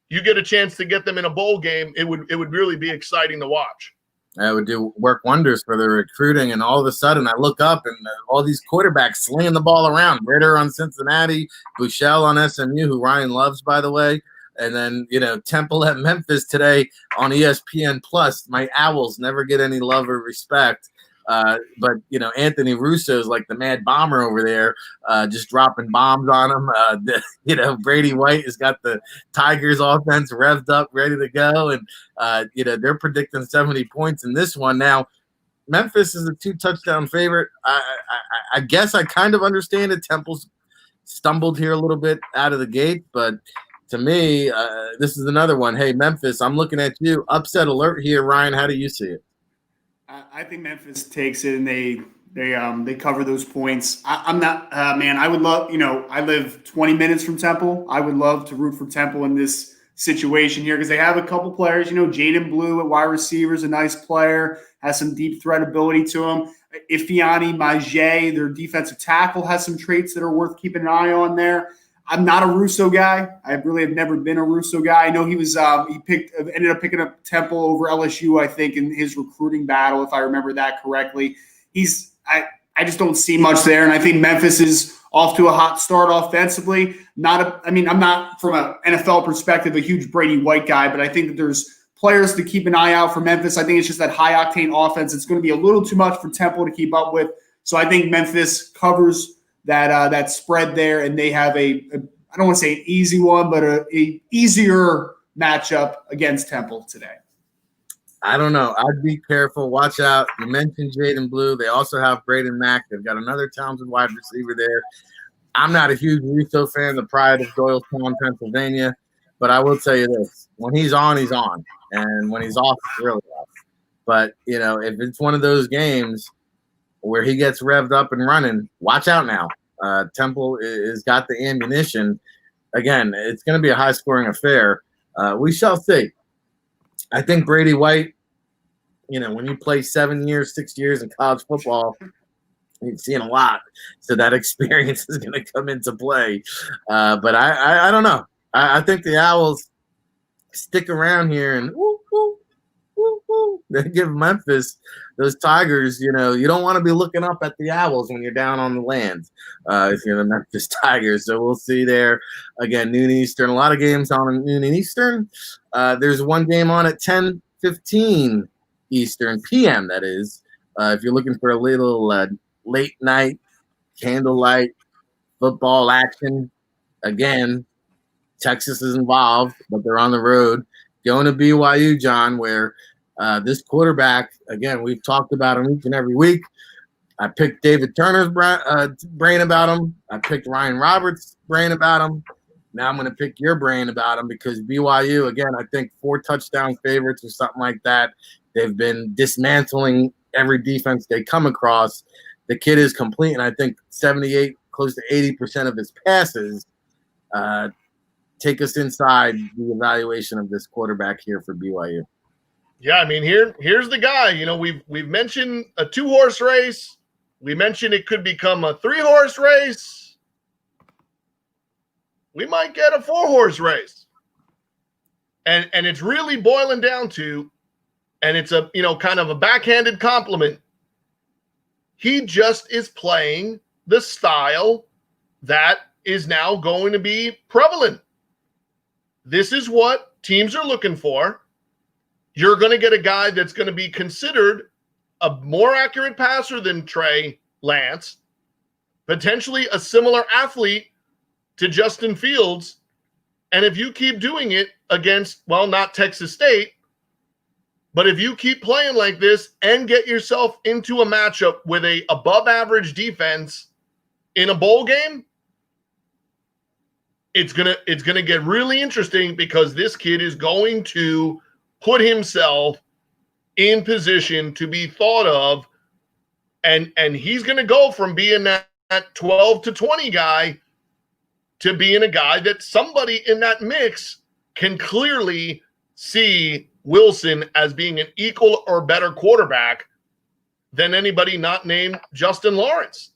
You get a chance to get them in a bowl game. It would really be exciting to watch. It would work wonders for the recruiting, and all of a sudden I look up and all these quarterbacks slinging the ball around. Ritter on Cincinnati, Buechele on SMU, who Ryan loves, by the way. And then, Temple at Memphis today on ESPN Plus. My Owls never get any love or respect. But Anthony Russo is like the mad bomber over there, just dropping bombs on him. Brady White has got the Tigers offense revved up, ready to go. And, they're predicting 70 points in this one. Now, Memphis is a 2-touchdown favorite. I guess I kind of understand it. Temple's stumbled here a little bit out of the gate, but to me, this is another one. Hey, Memphis, I'm looking at you. Upset alert here, Ryan. How do you see it? I think Memphis takes it and they cover those points. I'm not man. I would love I live 20 minutes from Temple. I would love to root for Temple in this situation here because they have a couple players. Jaden Blue at wide receiver is a nice player, has some deep threat ability to him. Ifeanyi Maje, their defensive tackle, has some traits that are worth keeping an eye on there. I'm not a Russo guy. I really have never been a Russo guy. I know he was ended up picking up Temple over LSU, I think, in his recruiting battle, if I remember that correctly. I just don't see much there, and I think Memphis is off to a hot start offensively. I'm not from an NFL perspective a huge Brady White guy, but I think that there's players to keep an eye out for Memphis. I think it's just that high octane offense. It's going to be a little too much for Temple to keep up with. So I think Memphis covers that spread there, and they have I don't want to say an easy one, but a easier matchup against Temple today. I don't know. I'd be careful. Watch out. You mentioned Jaden Blue. They also have Braden Mack. They've got another talented wide receiver there. I'm not a huge Russo fan, the pride of Doylestown, Pennsylvania, but I will tell you this. When he's on, he's on. And when he's off, it's really off. But, if it's one of those games where he gets revved up and running, watch out now. Temple has got the ammunition. Again, it's going to be a high-scoring affair. We shall see. I think Brady White, when you play 7 years, 6 years in college football, you've seen a lot. So that experience is going to come into play. But I don't know. I think the Owls stick around here and woo, woo, woo, woo. They give Memphis, those Tigers, you don't want to be looking up at the Owls when you're down on the land if you're the Memphis Tigers. So we'll see there. Again, noon Eastern. A lot of games on noon Eastern. There's one game on at 10:15 Eastern, PM, that is. If you're looking for a little late night, candlelight football action, again, Texas is involved, but they're on the road. Going to BYU, John, where this quarterback, again, we've talked about him each and every week. I picked David Turner's brain about him. I picked Ryan Roberts' brain about him. Now I'm going to pick your brain about him because BYU, again, I think 4 touchdown favorites or something like that. They've been dismantling every defense they come across. The kid is complete, and I think 78, close to 80% of his passes. Take us inside the evaluation of this quarterback here for BYU. Yeah, I mean, here's the guy. We've mentioned a 2-horse race. We mentioned it could become a 3-horse race. We might get a 4-horse race. And it's really boiling down to, and it's a kind of a backhanded compliment. He just is playing the style that is now going to be prevalent. This is what teams are looking for. You're going to get a guy that's going to be considered a more accurate passer than Trey Lance, potentially a similar athlete to Justin Fields. And if you keep doing it against, well, not Texas State, but if you keep playing like this and get yourself into a matchup with a above average defense in a bowl game, it's gonna get really interesting because this kid is going to put himself in position to be thought of, and he's going to go from being that 12 to 20 guy to being a guy that somebody in that mix can clearly see Wilson as being an equal or better quarterback than anybody not named Justin Lawrence.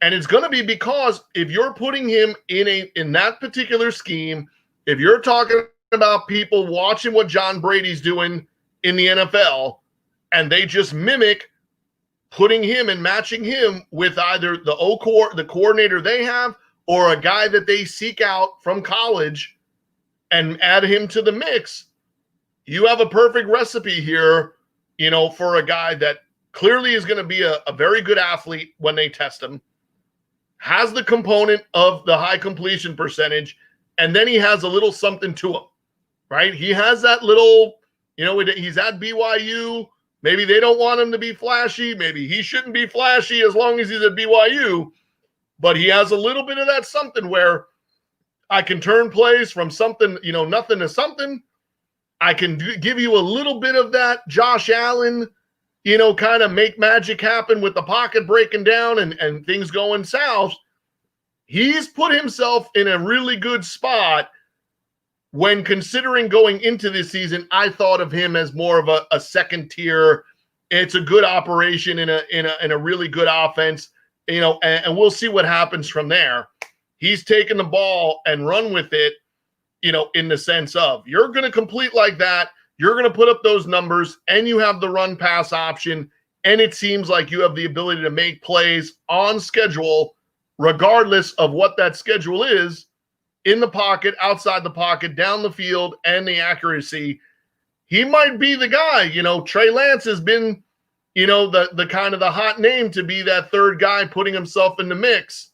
And it's going to be because if you're putting him in that particular scheme, if you're talking about people watching what John Brady's doing in the NFL, and they just mimic putting him and matching him with either the coordinator they have or a guy that they seek out from college and add him to the mix, you have a perfect recipe here, for a guy that clearly is going to be a very good athlete when they test him, has the component of the high completion percentage, and then he has a little something to him, right? He has that little, he's at BYU. Maybe they don't want him to be flashy. Maybe he shouldn't be flashy as long as he's at BYU. But he has a little bit of that something where I can turn plays from something, nothing to something. I can give you a little bit of that Josh Allen, kind of make magic happen with the pocket breaking down and things going south. He's put himself in a really good spot when considering going into this season. I thought of him as more of a second tier. It's a good operation in a really good offense, and we'll see what happens from there. He's taken the ball and run with it, in the sense of you're going to complete like that. You're going to put up those numbers, and you have the run pass option, and it seems like you have the ability to make plays on schedule, regardless of what that schedule is, in the pocket, outside the pocket, down the field, and the accuracy. He might be the guy. Trey Lance has been, the kind of the hot name to be that third guy putting himself in the mix.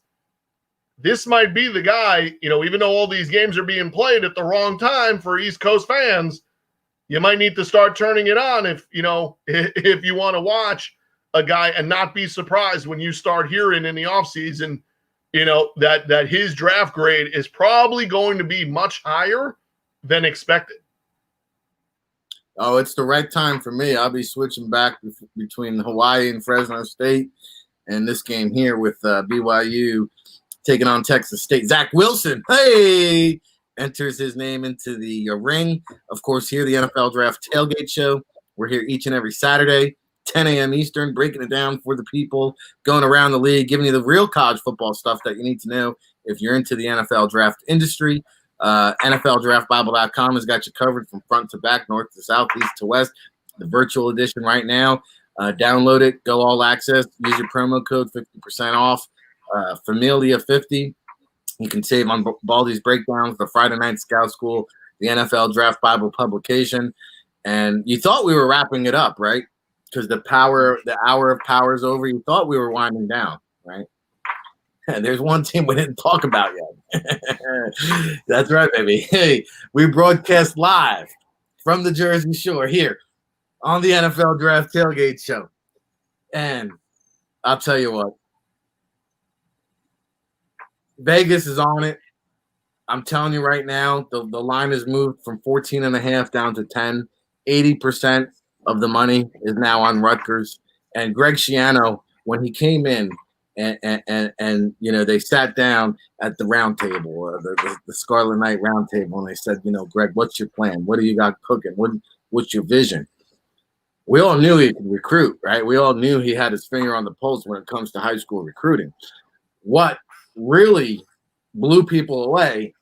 This might be the guy, even though all these games are being played at the wrong time for East Coast fans. You might need to start turning it on if you want to watch a guy and not be surprised when you start hearing in the offseason, that his draft grade is probably going to be much higher than expected. Oh, it's the right time for me. I'll be switching back between Hawaii and Fresno State and this game here with BYU taking on Texas State. Zach Wilson, hey, enters his name into the ring. Of course, here, the NFL Draft Tailgate Show. We're here each and every Saturday, 10 a.m. Eastern, breaking it down for the people, going around the league, giving you the real college football stuff that you need to know if you're into the NFL draft industry. NFLDraftBible.com has got you covered from front to back, north to south, east to west. the virtual edition right now. Download it, go all access, use your promo code 50% off. Familia 50. You can save on Baldy's breakdowns, the Friday Night Scout School, the NFL Draft Bible publication. And you thought we were wrapping it up, right? Because the hour of power is over. You thought we were winding down, right? And there's one team we didn't talk about yet. That's right, baby. Hey, we broadcast live from the Jersey Shore here on the NFL Draft Tailgate Show. And I'll tell you what, Vegas is on it. I'm telling you right now, the line has moved from 14.5 down to 10. 80% of the money is now on Rutgers. And Greg Schiano, when he came in, and they sat down at the round table, the Scarlet Knight round table, and they said, Greg, what's your plan? What do you got cooking? What's your vision? We all knew he could recruit, right? We all knew he had his finger on the pulse when it comes to high school recruiting. What really blew people away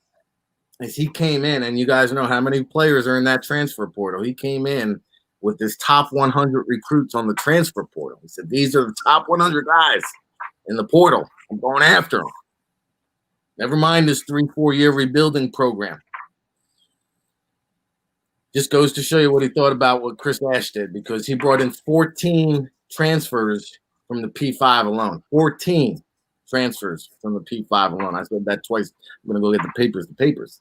is he came in, and you guys know how many players are in that transfer portal. He came in with his top 100 recruits on the transfer portal. He said, these are the top 100 guys in the portal. I'm going after them. Never mind this 3-4 year rebuilding program. Just goes to show you what he thought about what Chris Ash did, because he brought in 14 transfers from the P5 alone. 14 transfers from the P5 alone. I said that twice. I'm going to go get the papers.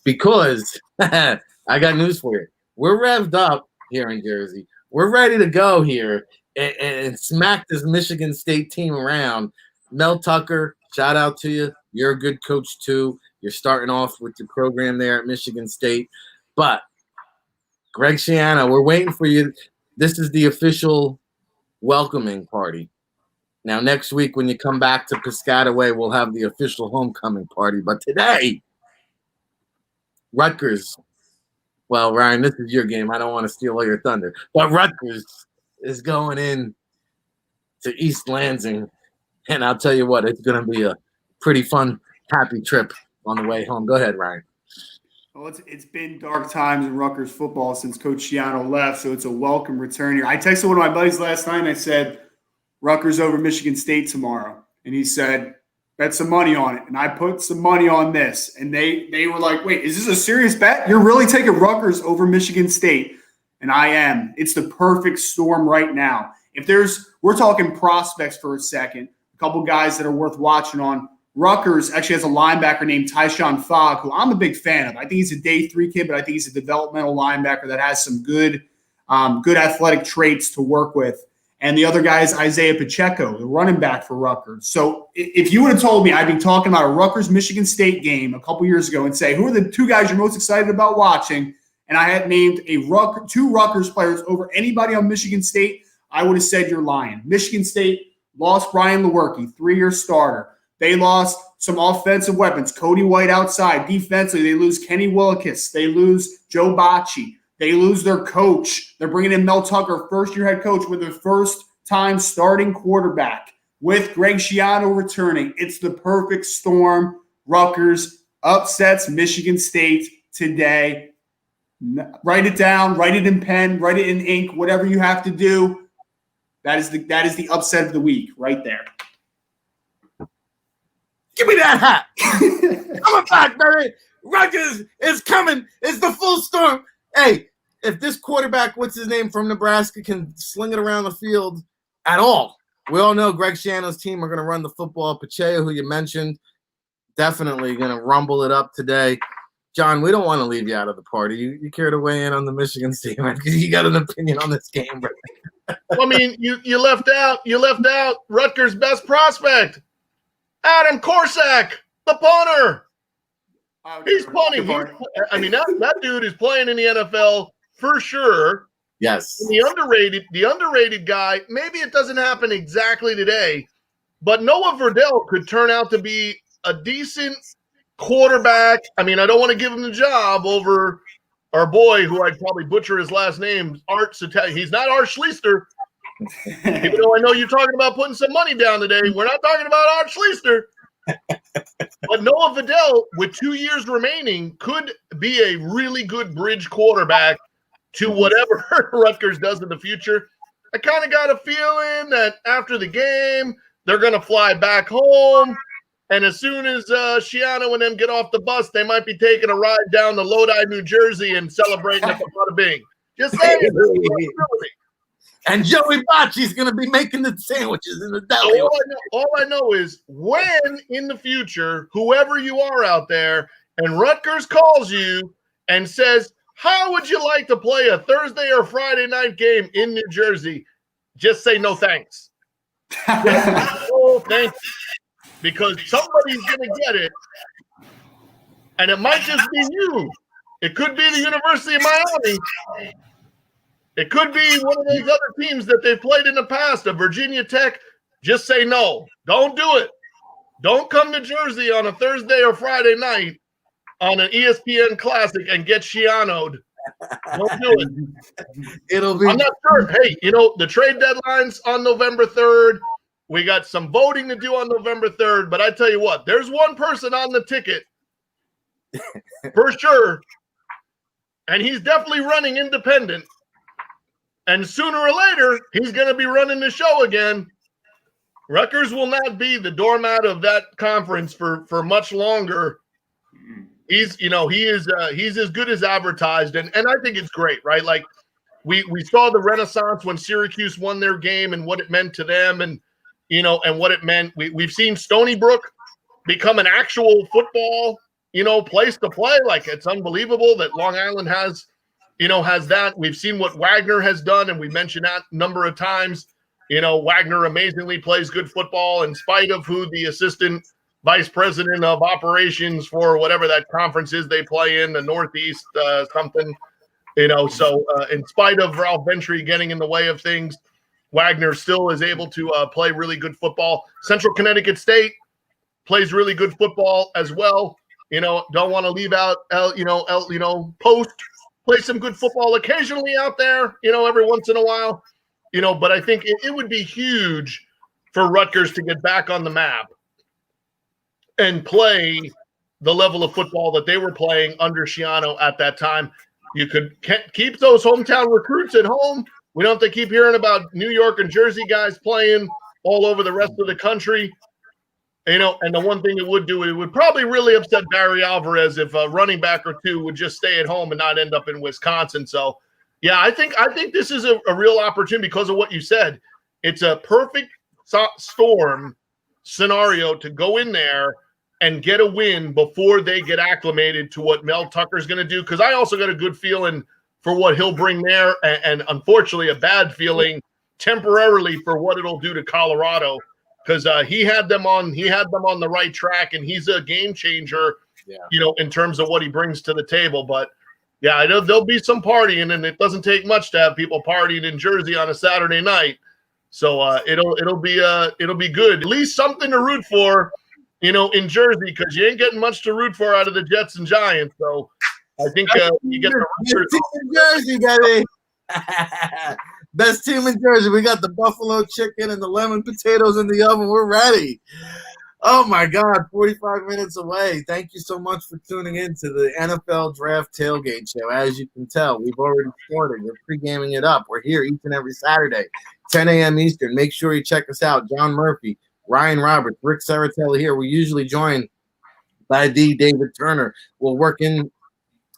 Because I got news for you. We're revved up here in Jersey. We're ready to go here and smack this Michigan State team around. Mel Tucker, shout out to you. You're a good coach too. You're starting off with your program there at Michigan State. But Greg Schiano, we're waiting for you. This is the official welcoming party. Now, next week when you come back to Piscataway, we'll have the official homecoming party. But today, Rutgers, well, Ryan, this is your game. I don't want to steal all your thunder. But Rutgers is going in to East Lansing. And I'll tell you what, it's going to be a pretty fun, happy trip on the way home. Go ahead, Ryan. Well, it's been dark times in Rutgers football since Coach Schiano left, so it's a welcome return here. I texted one of my buddies last night, and I said, Rutgers over Michigan State tomorrow. And he said, bet some money on it. And I put some money on this. And they were like, wait, is this a serious bet? You're really taking Rutgers over Michigan State? And I am. It's the perfect storm right now. We're talking prospects for a second, a couple guys that are worth watching on. Rutgers actually has a linebacker named Tyshawn Fogg, who I'm a big fan of. I think he's a day 3 kid, but I think he's a developmental linebacker that has some good athletic traits to work with. And the other guy is Isaiah Pacheco, the running back for Rutgers. So if you would have told me I'd be talking about a Rutgers-Michigan State game a couple years ago and say, who are the 2 guys you're most excited about watching, and I had named 2 Rutgers players over anybody on Michigan State, I would have said you're lying. Michigan State lost Brian Lewerke, 3-year starter. They lost some offensive weapons. Cody White outside. Defensively, they lose Kenny Willekes. They lose Joe Bacci. They lose their coach. They're bringing in Mel Tucker, first-year head coach, with their first-time starting quarterback, with Greg Schiano returning. It's the perfect storm. Rutgers upsets Michigan State today. Write it down. Write it in pen. Write it in ink. Whatever you have to do. That is the upset of the week right there. Give me that hat. Coming back, baby. Rutgers is coming. It's the full storm. Hey, if this quarterback, what's his name, from Nebraska, can sling it around the field at all, we all know Greg Schiano's team are going to run the football. Pacheco, who you mentioned, definitely going to rumble it up today. John, we don't want to leave you out of the party. You care to weigh in on the Michigan State, man? Because you got an opinion on this game. I mean, you left out Rutgers' best prospect, Adam Korsak, the punter. He's punting. That dude is playing in the NFL for sure. Yes. And the underrated guy, maybe it doesn't happen exactly today, but Noah Verdell could turn out to be a decent quarterback. I mean, I don't want to give him the job over our boy, who I'd probably butcher his last name, Art Serritella. He's not Art Schleister. Even though I know you're talking about putting some money down today, we're not talking about Art Schleister. But Noah Verdell, with 2 years remaining, could be a really good bridge quarterback to whatever Rutgers does in the future. I kind of got a feeling that after the game, they're going to fly back home. And as soon as Schiano and them get off the bus, they might be taking a ride down to Lodi, New Jersey and celebrating at the Bada Bing. Just saying. And Joey Bocce's going to be making the sandwiches in the deli. All I know is when in the future, whoever you are out there, and Rutgers calls you and says, how would you like to play a Thursday or Friday night game in New Jersey? Just say no thanks. No thanks. Because somebody's going to get it, and it might just be you. It could be the University of Miami. It could be one of those other teams that they've played in the past, a Virginia Tech. Just say no. Don't do it. Don't come to Jersey on a Thursday or Friday night on an ESPN Classic and get Schiano'd. Don't do it. I'm not sure. Hey, the trade deadline's on November 3rd. We got some voting to do on November 3rd, but I tell you what, there's one person on the ticket for sure, and he's definitely running independent. And sooner or later, he's going to be running the show again. Rutgers will not be the doormat of that conference for much longer. He's as good as advertised, and I think it's great, right? Like we saw the renaissance when Syracuse won their game and what it meant to them, and what it meant. We've seen Stony Brook become an actual football, place to play. Like, it's unbelievable that Long Island has that. We've seen what Wagner has done, and we mentioned that a number of times. Wagner amazingly plays good football in spite of who the assistant vice president of operations for whatever that conference is they play in, the Northeast something, So in spite of Ralph Ventry getting in the way of things, Wagner still is able to play really good football. Central Connecticut State plays really good football as well. Don't want to leave out, Post plays some good football occasionally out there, every once in a while. But I think it would be huge for Rutgers to get back on the map and play the level of football that they were playing under Schiano at that time. You could keep those hometown recruits at home. We don't have to keep hearing about New York and Jersey guys playing all over the rest of the country. And the one thing it would do, it would probably really upset Barry Alvarez if a running back or two would just stay at home and not end up in Wisconsin. So, yeah, I think this is a real opportunity because of what you said. It's a perfect storm scenario to go in there and get a win before they get acclimated to what Mel Tucker's going to do. Because I also got a good feeling for what he'll bring there, and unfortunately a bad feeling temporarily for what it'll do to Colorado, because he had them on the right track, and he's a game changer, in terms of what he brings to the table. But yeah, there'll be some partying, and it doesn't take much to have people partying in Jersey on a Saturday night. So it'll be good. At least something to root for, in Jersey, because you ain't getting much to root for out of the Jets and Giants. So I think you get the team in Jersey, baby. Best team in Jersey. We got the buffalo chicken and the lemon potatoes in the oven. We're ready. Oh, my God, 45 minutes away. Thank you so much for tuning in to the NFL Draft Tailgate Show. As you can tell, we've already started. We're pre-gaming it up. We're here each and every Saturday, 10 a.m. Eastern. Make sure you check us out. John Murphy, Ryan Roberts, Rick Serritella here. We usually join by David Turner. We'll work in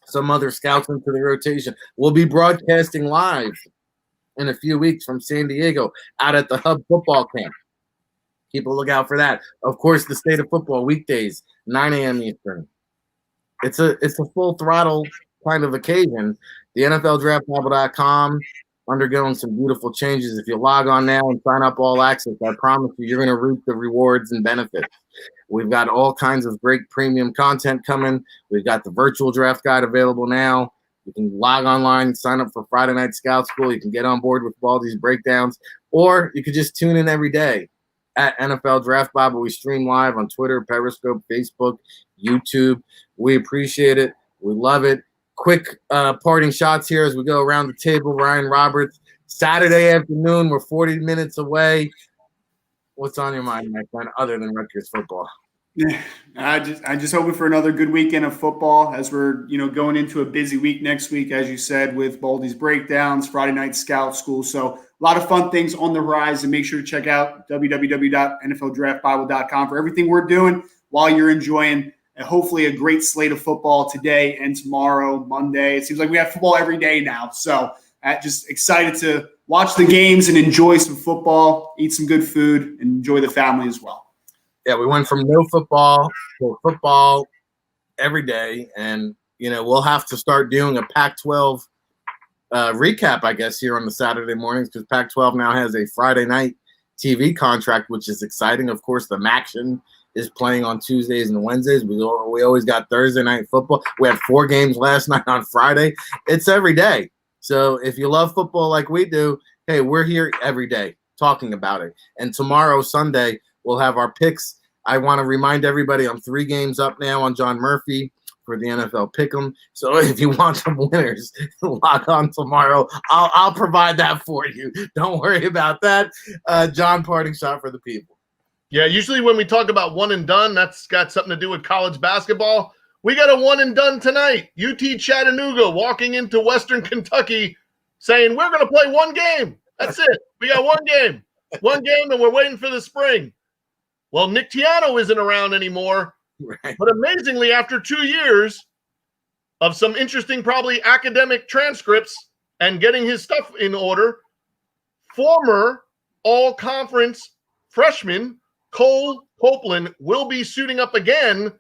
some other scouts into the rotation. We'll be broadcasting live in a few weeks from San Diego out at the Hub Football Camp. Keep a lookout for that. Of course, the State of Football weekdays, 9 a.m. Eastern. It's a full throttle kind of occasion. The NFLDraftBible.com undergoing some beautiful changes. If you log on now and sign up all access, I promise you're going to reap the rewards and benefits. We've got all kinds of great premium content coming. We've got the virtual draft guide available now. You can log online and sign up for Friday Night Scout School. You can get on board with all these breakdowns, or you could just tune in every day at NFL Draft Bible. We stream live on Twitter, Periscope, Facebook, YouTube. We appreciate it. We love it. Quick parting shots here as we go around the table. Ryan Roberts, Saturday afternoon. We're 40 minutes away. What's on your mind, my friend, other than Rutgers football? Yeah, I just hoping for another good weekend of football as we're going into a busy week next week, as you said, with Baldy's breakdowns, Friday night scout school. So a lot of fun things on the horizon. Make sure to check out www.nfldraftbible.com for everything we're doing while you're enjoying hopefully a great slate of football today and tomorrow, Monday. It seems like we have football every day now. So just excited to watch the games and enjoy some football, eat some good food, and enjoy the family as well. Yeah, we went from no football to football every day, and we'll have to start doing a Pac-12 recap, I guess, here on the Saturday mornings, because Pac-12 now has a Friday night TV contract, which is exciting. Of course, the MACtion is playing on Tuesdays and Wednesdays. We always got Thursday night football. We had 4 games last night on Friday. It's every day. So if you love football like we do, hey, we're here every day talking about it. And tomorrow, Sunday, we'll have our picks. I want to remind everybody I'm 3 games up now on John Murphy for the NFL Pick'em. So if you want some winners, log on tomorrow. I'll provide that for you. Don't worry about that. John, parting shot for the people. Yeah, usually when we talk about one and done, that's got something to do with college basketball. We got a one and done tonight. UT Chattanooga walking into Western Kentucky saying, we're going to play one game. That's it. We got one game. One game, and we're waiting for the spring. Well, Nick Tiano isn't around anymore. Right. But amazingly, after 2 years of some interesting, probably academic transcripts and getting his stuff in order, former all-conference freshman Cole Copeland will be suiting up again,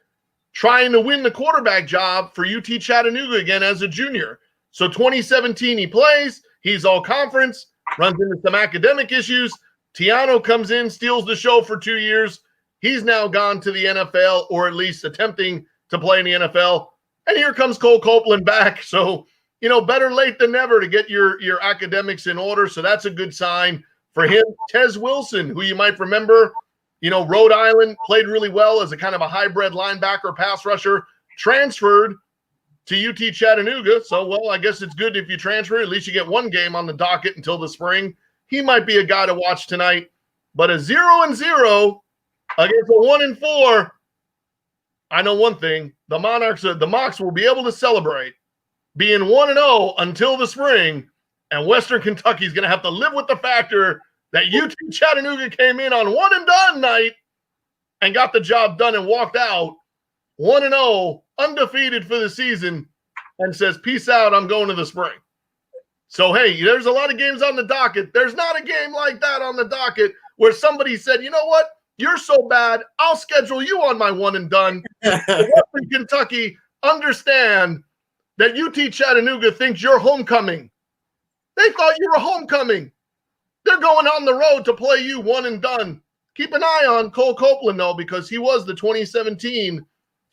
trying to win the quarterback job for UT Chattanooga again as a junior. So 2017 he plays, he's all-conference, runs into some academic issues. Tiano comes in, steals the show for 2 years. He's now gone to the NFL, or at least attempting to play in the NFL. And here comes Cole Copeland back. So, better late than never to get your academics in order. So that's a good sign for him. Tez Wilson, who you might remember, Rhode Island, played really well as a kind of a hybrid linebacker, pass rusher, transferred to UT Chattanooga. So, well, I guess it's good if you transfer. At least you get one game on the docket until the spring. He might be a guy to watch tonight, but a 0-0 against a 1-4. I know one thing: the Mocs will be able to celebrate being 1-0 until the spring, and Western Kentucky is going to have to live with the factor that UT Chattanooga came in on one and done night and got the job done and walked out 1-0, undefeated for the season, and says, "Peace out. I'm going to the spring." So, hey, there's a lot of games on the docket. There's not a game like that on the docket where somebody said, you know what? You're so bad, I'll schedule you on my one and done. Western Kentucky understand that UT Chattanooga thinks you're homecoming. They thought you were homecoming. They're going on the road to play you one and done. Keep an eye on Cole Copeland, though, because he was the 2017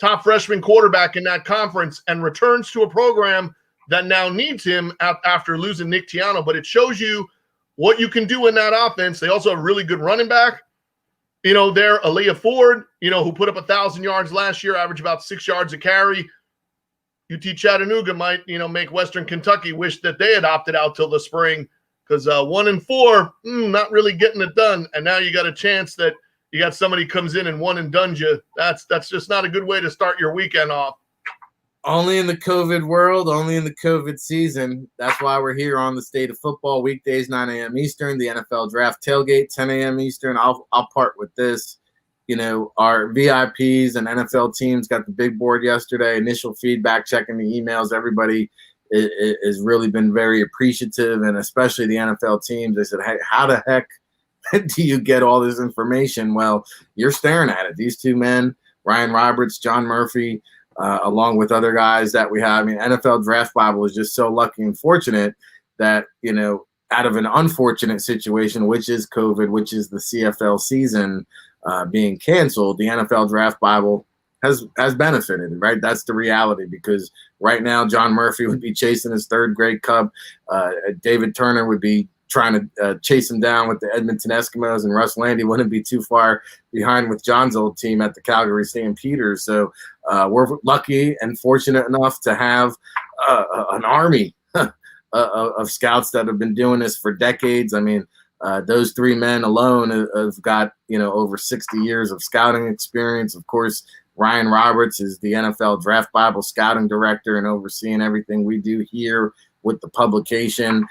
top freshman quarterback in that conference and returns to a program that now needs him after losing Nick Tiano. But it shows you what you can do in that offense. They also have a really good running back. There, Aaliyah Ford, who put up 1,000 yards last year, averaged about 6 yards a carry. UT Chattanooga might, make Western Kentucky wish that they had opted out till the spring, because 1-4, not really getting it done. And now you got a chance that you got somebody comes in and one and done you. That's just not a good way to start your weekend off. Only in the COVID world, only in the COVID season. That's why we're here on the State of Football, weekdays, 9 a.m. Eastern, the NFL Draft Tailgate, 10 a.m. Eastern. I'll part with this. Our VIPs and NFL teams got the big board yesterday, initial feedback, checking the emails. Everybody has really been very appreciative, and especially the NFL teams. They said, hey, how the heck do you get all this information? Well, you're staring at it. These two men, Ryan Roberts, John Murphy, along with other guys that we have. I mean, NFL Draft Bible is just so lucky and fortunate that, out of an unfortunate situation, which is COVID, which is the CFL season being canceled, the NFL Draft Bible has benefited, right? That's the reality, because right now John Murphy would be chasing his third Grey Cup. David Turner would be trying to chase him down with the Edmonton Eskimos, and Russ Lande wouldn't be too far behind with John's old team at the Calgary Stampeders. So we're lucky and fortunate enough to have an army of scouts that have been doing this for decades. I mean, Those three men alone have got, over 60 years of scouting experience. Of course, Ryan Roberts is the NFL Draft Bible scouting director and overseeing everything we do here with the publication.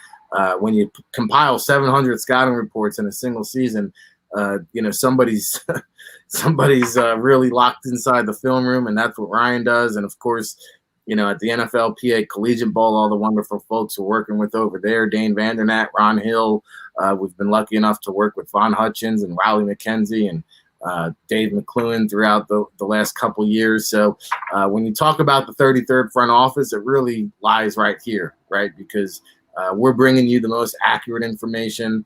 When you compile 700 scouting reports in a single season, somebody's really locked inside the film room, and that's what Ryan does. And of course, at the NFL PA Collegiate Bowl, all the wonderful folks we're working with over there, Dane Vandernat, Ron Hill. We've been lucky enough to work with Von Hutchins and Rowley McKenzie and Dave McLuhan throughout the last couple years. So when you talk about the 33rd front office, it really lies right here, right? Because we're bringing you the most accurate information,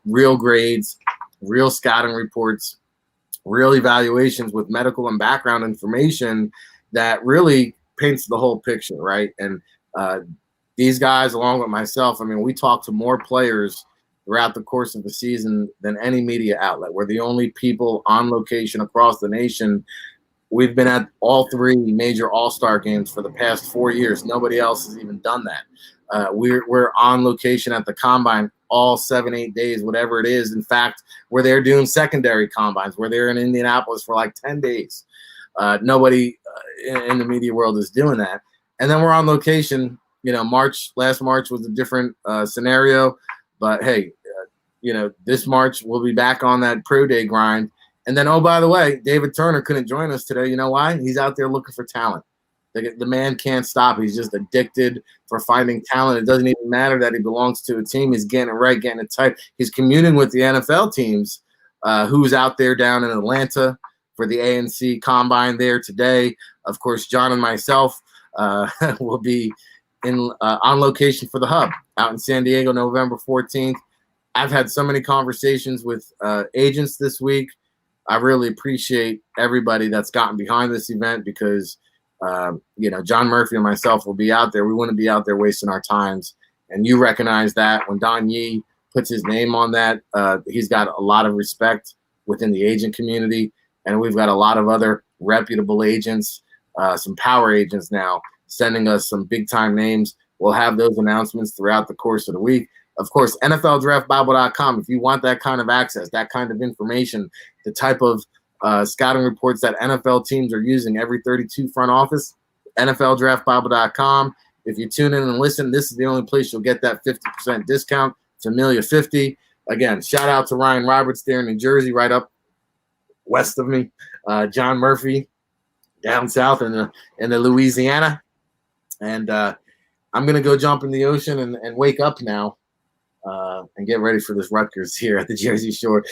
real grades, real scouting reports, real evaluations with medical and background information that really paints the whole picture, right? And these guys, along with myself, we talk to more players throughout the course of the season than any media outlet. We're the only people on location across the nation. We've been at all three major all-star games for the past 4 years. Nobody else has even done that. We're on location at the combine all 7-8 days, whatever it is. In fact, we're there doing secondary combines. We're there in Indianapolis for like 10 days. Nobody in the media world is doing that. And then we're on location. Last March was a different scenario, but hey, this March we'll be back on that pro day grind. And then, oh, by the way, David Turner couldn't join us today. You know why? He's out there looking for talent. The man can't stop. He's just addicted for finding talent. It doesn't even matter that he belongs to a team. He's getting it right, getting it tight. He's communing with the NFL teams, who's out there down in Atlanta for the ANC Combine there today. Of course, John and myself will be on location for the Hub out in San Diego, November 14th. I've had so many conversations with agents this week. I really appreciate everybody that's gotten behind this event because John Murphy and myself will be out there. We wouldn't be out there wasting our times. And you recognize that when Don Yee puts his name on that, he's got a lot of respect within the agent community. And we've got a lot of other reputable agents, some power agents now, sending us some big-time names. We'll have those announcements throughout the course of the week. Of course, NFLDraftBible.com, if you want that kind of access, that kind of information, the type of scouting reports that NFL teams are using every 32 front office, NFLDraftBible.com. If you tune in and listen, this is the only place you'll get that 50% discount. It's $1,050,000. Again, shout out to Ryan Roberts there in New Jersey, right up west of me. John Murphy down south in the Louisiana. And I'm going to go jump in the ocean and wake up now and get ready for this Rutgers here at the Jersey Shore.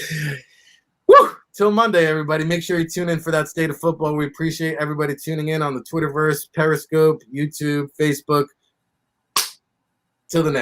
Woo! Till Monday, everybody. Make sure you tune in for that State of Football. We appreciate everybody tuning in on the Twitterverse, Periscope, YouTube, Facebook. Till the next.